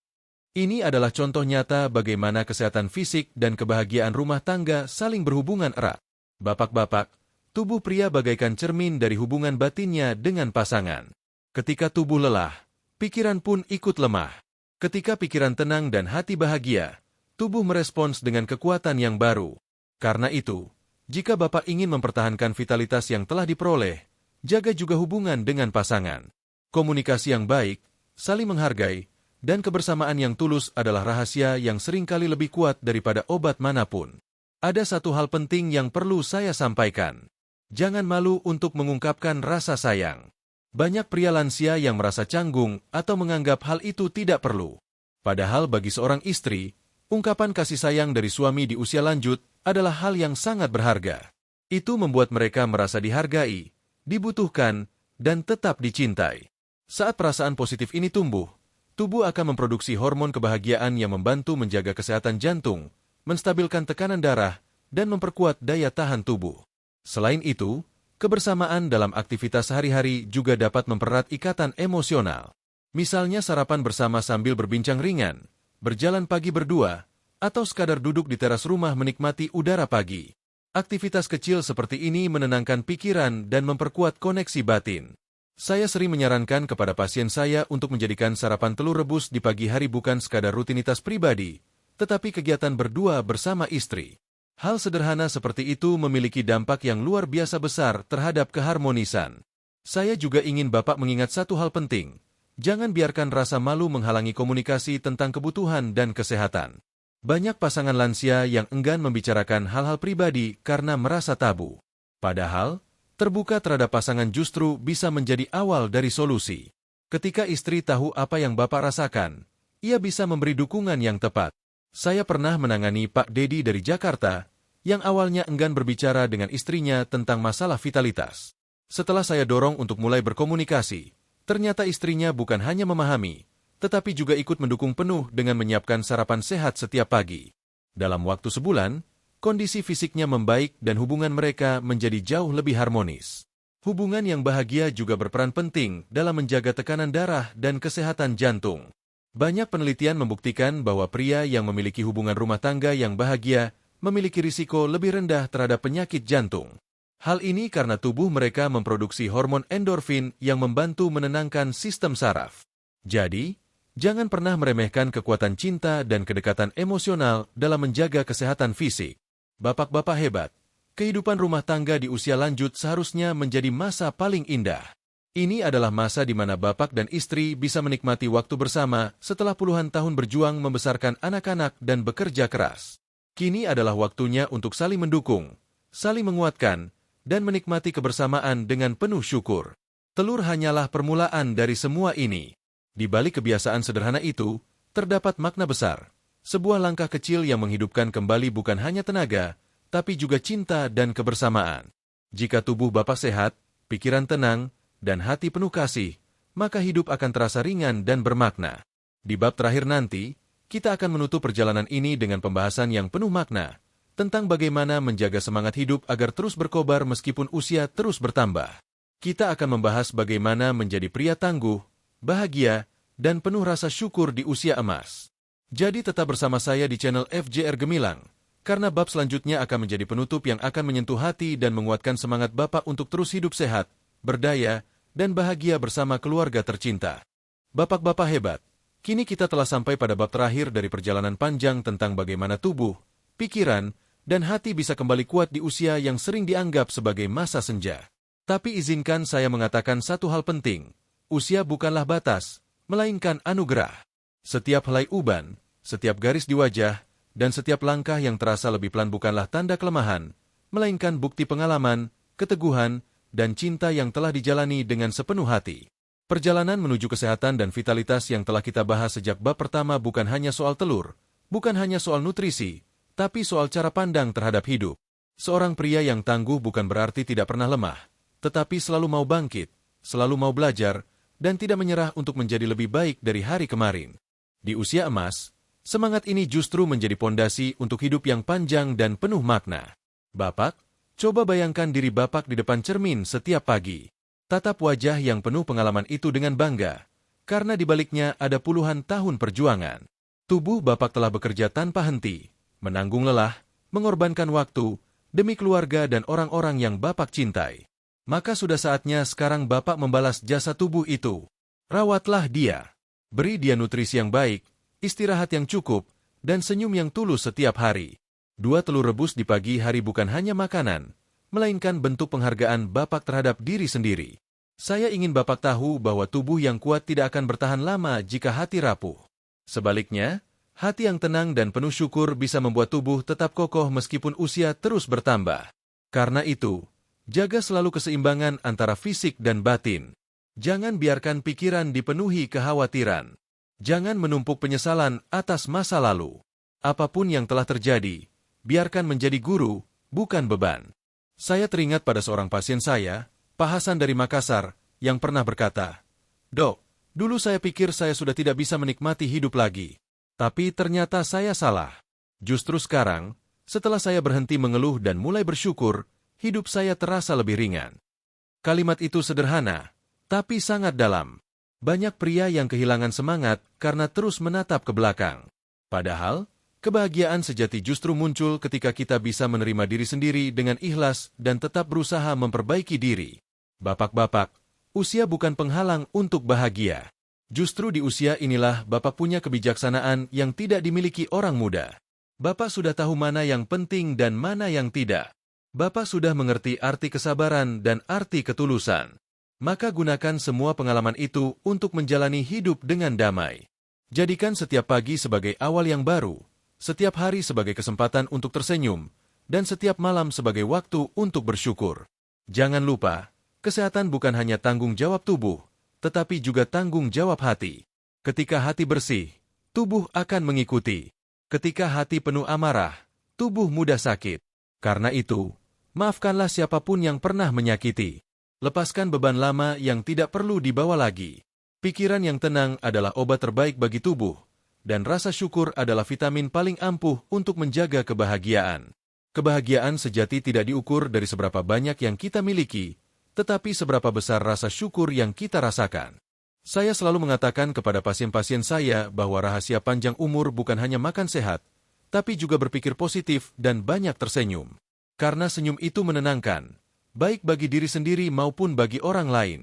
Ini adalah contoh nyata bagaimana kesehatan fisik dan kebahagiaan rumah tangga saling berhubungan erat. Bapak-bapak, tubuh pria bagaikan cermin dari hubungan batinnya dengan pasangan. Ketika tubuh lelah, pikiran pun ikut lemah. Ketika pikiran tenang dan hati bahagia, tubuh merespons dengan kekuatan yang baru. Karena itu, jika Bapak ingin mempertahankan vitalitas yang telah diperoleh, jaga juga hubungan dengan pasangan. Komunikasi yang baik, saling menghargai, dan kebersamaan yang tulus adalah rahasia yang seringkali lebih kuat daripada obat manapun. Ada satu hal penting yang perlu saya sampaikan. Jangan malu untuk mengungkapkan rasa sayang. Banyak pria lansia yang merasa canggung atau menganggap hal itu tidak perlu. Padahal bagi seorang istri, ungkapan kasih sayang dari suami di usia lanjut adalah hal yang sangat berharga. Itu membuat mereka merasa dihargai, dibutuhkan, dan tetap dicintai. Saat perasaan positif ini tumbuh, tubuh akan memproduksi hormon kebahagiaan yang membantu menjaga kesehatan jantung, menstabilkan tekanan darah, dan memperkuat daya tahan tubuh. Selain itu, kebersamaan dalam aktivitas sehari-hari juga dapat mempererat ikatan emosional. Misalnya sarapan bersama sambil berbincang ringan, berjalan pagi berdua, atau sekadar duduk di teras rumah menikmati udara pagi. Aktivitas kecil seperti ini menenangkan pikiran dan memperkuat koneksi batin. Saya sering menyarankan kepada pasien saya untuk menjadikan sarapan telur rebus di pagi hari bukan sekadar rutinitas pribadi, tetapi kegiatan berdua bersama istri. Hal sederhana seperti itu memiliki dampak yang luar biasa besar terhadap keharmonisan. Saya juga ingin Bapak mengingat satu hal penting. Jangan biarkan rasa malu menghalangi komunikasi tentang kebutuhan dan kesehatan. Banyak pasangan lansia yang enggan membicarakan hal-hal pribadi karena merasa tabu. Padahal, terbuka terhadap pasangan justru bisa menjadi awal dari solusi. Ketika istri tahu apa yang Bapak rasakan, ia bisa memberi dukungan yang tepat. Saya pernah menangani Pak Dedi dari Jakarta, yang awalnya enggan berbicara dengan istrinya tentang masalah vitalitas. Setelah saya dorong untuk mulai berkomunikasi, ternyata istrinya bukan hanya memahami, tetapi juga ikut mendukung penuh dengan menyiapkan sarapan sehat setiap pagi. Dalam waktu sebulan, kondisi fisiknya membaik dan hubungan mereka menjadi jauh lebih harmonis. Hubungan yang bahagia juga berperan penting dalam menjaga tekanan darah dan kesehatan jantung. Banyak penelitian membuktikan bahwa pria yang memiliki hubungan rumah tangga yang bahagia memiliki risiko lebih rendah terhadap penyakit jantung. Hal ini karena tubuh mereka memproduksi hormon endorfin yang membantu menenangkan sistem saraf. Jadi, jangan pernah meremehkan kekuatan cinta dan kedekatan emosional dalam menjaga kesehatan fisik. Bapak-bapak hebat, kehidupan rumah tangga di usia lanjut seharusnya menjadi masa paling indah. Ini adalah masa di mana bapak dan istri bisa menikmati waktu bersama setelah puluhan tahun berjuang membesarkan anak-anak dan bekerja keras. Kini adalah waktunya untuk saling mendukung, saling menguatkan, dan menikmati kebersamaan dengan penuh syukur. Telur hanyalah permulaan dari semua ini. Di balik kebiasaan sederhana itu, terdapat makna besar. Sebuah langkah kecil yang menghidupkan kembali bukan hanya tenaga, tapi juga cinta dan kebersamaan. Jika tubuh Bapak sehat, pikiran tenang, dan hati penuh kasih, maka hidup akan terasa ringan dan bermakna. Di bab terakhir nanti, kita akan menutup perjalanan ini dengan pembahasan yang penuh makna, tentang bagaimana menjaga semangat hidup agar terus berkobar meskipun usia terus bertambah. Kita akan membahas bagaimana menjadi pria tangguh, bahagia, dan penuh rasa syukur di usia emas. Jadi tetap bersama saya di channel FJR Gemilang, karena bab selanjutnya akan menjadi penutup yang akan menyentuh hati dan menguatkan semangat Bapak untuk terus hidup sehat, berdaya, dan bahagia bersama keluarga tercinta. Bapak-bapak hebat, kini kita telah sampai pada bab terakhir dari perjalanan panjang tentang bagaimana tubuh, pikiran, dan hati bisa kembali kuat di usia yang sering dianggap sebagai masa senja. Tapi izinkan saya mengatakan satu hal penting, usia bukanlah batas, melainkan anugerah. Setiap helai uban, setiap garis di wajah, dan setiap langkah yang terasa lebih pelan bukanlah tanda kelemahan, melainkan bukti pengalaman, keteguhan, dan cinta yang telah dijalani dengan sepenuh hati. Perjalanan menuju kesehatan dan vitalitas yang telah kita bahas sejak bab pertama bukan hanya soal telur, bukan hanya soal nutrisi, tapi soal cara pandang terhadap hidup. Seorang pria yang tangguh bukan berarti tidak pernah lemah, tetapi selalu mau bangkit, selalu mau belajar, dan tidak menyerah untuk menjadi lebih baik dari hari kemarin. Di usia emas, semangat ini justru menjadi pondasi untuk hidup yang panjang dan penuh makna. Bapak, coba bayangkan diri Bapak di depan cermin setiap pagi. Tatap wajah yang penuh pengalaman itu dengan bangga, karena di baliknya ada puluhan tahun perjuangan. Tubuh Bapak telah bekerja tanpa henti, menanggung lelah, mengorbankan waktu, demi keluarga dan orang-orang yang Bapak cintai. Maka sudah saatnya sekarang Bapak membalas jasa tubuh itu. Rawatlah dia. Beri dia nutrisi yang baik, istirahat yang cukup, dan senyum yang tulus setiap hari. 2 telur rebus di pagi hari bukan hanya makanan, melainkan bentuk penghargaan Bapak terhadap diri sendiri. Saya ingin Bapak tahu bahwa tubuh yang kuat tidak akan bertahan lama jika hati rapuh. Sebaliknya, hati yang tenang dan penuh syukur bisa membuat tubuh tetap kokoh meskipun usia terus bertambah. Karena itu, jaga selalu keseimbangan antara fisik dan batin. Jangan biarkan pikiran dipenuhi kekhawatiran. Jangan menumpuk penyesalan atas masa lalu. Apapun yang telah terjadi, biarkan menjadi guru, bukan beban. Saya teringat pada seorang pasien saya, Pak Hasan dari Makassar, yang pernah berkata, "Dok, dulu saya pikir saya sudah tidak bisa menikmati hidup lagi. Tapi ternyata saya salah. Justru sekarang, setelah saya berhenti mengeluh dan mulai bersyukur, hidup saya terasa lebih ringan." Kalimat itu sederhana, tapi sangat dalam. Banyak pria yang kehilangan semangat karena terus menatap ke belakang. Padahal, kebahagiaan sejati justru muncul ketika kita bisa menerima diri sendiri dengan ikhlas dan tetap berusaha memperbaiki diri. Bapak-bapak, usia bukan penghalang untuk bahagia. Justru di usia inilah Bapak punya kebijaksanaan yang tidak dimiliki orang muda. Bapak sudah tahu mana yang penting dan mana yang tidak. Bapak sudah mengerti arti kesabaran dan arti ketulusan. Maka gunakan semua pengalaman itu untuk menjalani hidup dengan damai. Jadikan setiap pagi sebagai awal yang baru, setiap hari sebagai kesempatan untuk tersenyum, dan setiap malam sebagai waktu untuk bersyukur. Jangan lupa, kesehatan bukan hanya tanggung jawab tubuh, tetapi juga tanggung jawab hati. Ketika hati bersih, tubuh akan mengikuti. Ketika hati penuh amarah, tubuh mudah sakit. Karena itu, maafkanlah siapapun yang pernah menyakiti. Lepaskan beban lama yang tidak perlu dibawa lagi. Pikiran yang tenang adalah obat terbaik bagi tubuh, dan rasa syukur adalah vitamin paling ampuh untuk menjaga kebahagiaan. Kebahagiaan sejati tidak diukur dari seberapa banyak yang kita miliki, tetapi seberapa besar rasa syukur yang kita rasakan. Saya selalu mengatakan kepada pasien-pasien saya bahwa rahasia panjang umur bukan hanya makan sehat, tapi juga berpikir positif dan banyak tersenyum. Karena senyum itu menenangkan, baik bagi diri sendiri maupun bagi orang lain.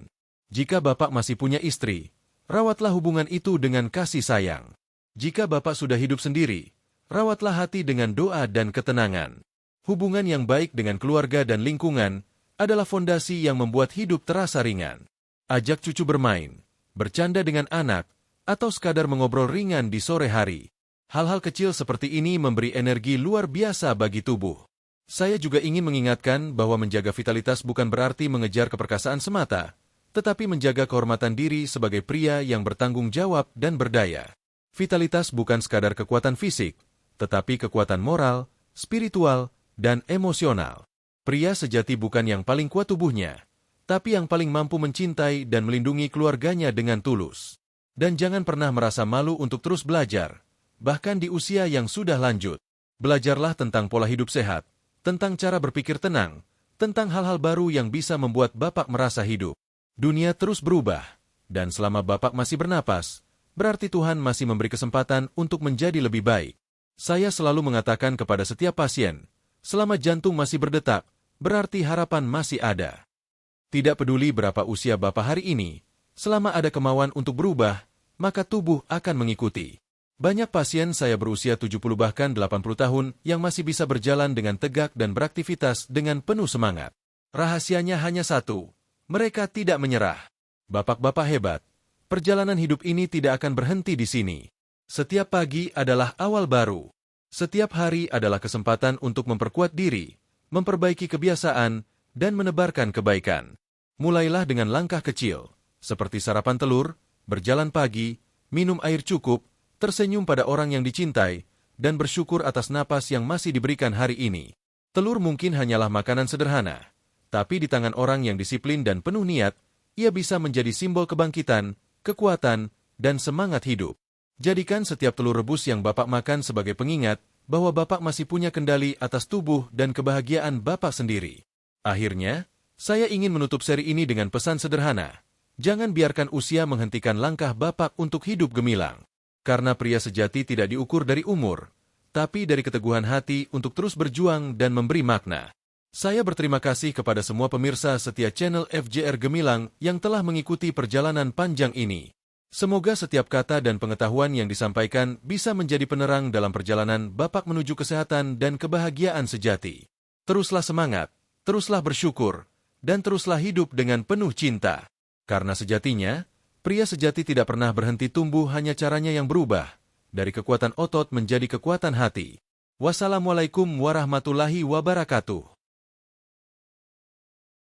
Jika Bapak masih punya istri, rawatlah hubungan itu dengan kasih sayang. Jika Bapak sudah hidup sendiri, rawatlah hati dengan doa dan ketenangan. Hubungan yang baik dengan keluarga dan lingkungan adalah fondasi yang membuat hidup terasa ringan. Ajak cucu bermain, bercanda dengan anak, atau sekadar mengobrol ringan di sore hari. Hal-hal kecil seperti ini memberi energi luar biasa bagi tubuh. Saya juga ingin mengingatkan bahwa menjaga vitalitas bukan berarti mengejar keperkasaan semata, tetapi menjaga kehormatan diri sebagai pria yang bertanggung jawab dan berdaya. Vitalitas bukan sekadar kekuatan fisik, tetapi kekuatan moral, spiritual, dan emosional. Pria sejati bukan yang paling kuat tubuhnya, tapi yang paling mampu mencintai dan melindungi keluarganya dengan tulus. Dan jangan pernah merasa malu untuk terus belajar, bahkan di usia yang sudah lanjut. Belajarlah tentang pola hidup sehat, tentang cara berpikir tenang, tentang hal-hal baru yang bisa membuat Bapak merasa hidup. Dunia terus berubah, dan selama Bapak masih bernapas, berarti Tuhan masih memberi kesempatan untuk menjadi lebih baik. Saya selalu mengatakan kepada setiap pasien, selama jantung masih berdetak, berarti harapan masih ada. Tidak peduli berapa usia Bapak hari ini, selama ada kemauan untuk berubah, maka tubuh akan mengikuti. Banyak pasien saya berusia 70 bahkan 80 tahun yang masih bisa berjalan dengan tegak dan beraktivitas dengan penuh semangat. Rahasianya hanya satu, mereka tidak menyerah. Bapak-bapak hebat, perjalanan hidup ini tidak akan berhenti di sini. Setiap pagi adalah awal baru. Setiap hari adalah kesempatan untuk memperkuat diri, memperbaiki kebiasaan, dan menebarkan kebaikan. Mulailah dengan langkah kecil, seperti sarapan telur, berjalan pagi, minum air cukup, tersenyum pada orang yang dicintai, dan bersyukur atas napas yang masih diberikan hari ini. Telur mungkin hanyalah makanan sederhana, tapi di tangan orang yang disiplin dan penuh niat, ia bisa menjadi simbol kebangkitan, kekuatan, dan semangat hidup. Jadikan setiap telur rebus yang Bapak makan sebagai pengingat bahwa Bapak masih punya kendali atas tubuh dan kebahagiaan Bapak sendiri. Akhirnya, saya ingin menutup seri ini dengan pesan sederhana. Jangan biarkan usia menghentikan langkah Bapak untuk hidup gemilang. Karena pria sejati tidak diukur dari umur, tapi dari keteguhan hati untuk terus berjuang dan memberi makna. Saya berterima kasih kepada semua pemirsa setia channel FJR Gemilang yang telah mengikuti perjalanan panjang ini. Semoga setiap kata dan pengetahuan yang disampaikan bisa menjadi penerang dalam perjalanan Bapak menuju kesehatan dan kebahagiaan sejati. Teruslah semangat, teruslah bersyukur, dan teruslah hidup dengan penuh cinta. Karena sejatinya, pria sejati tidak pernah berhenti tumbuh, hanya caranya yang berubah, dari kekuatan otot menjadi kekuatan hati. Wassalamualaikum warahmatullahi wabarakatuh.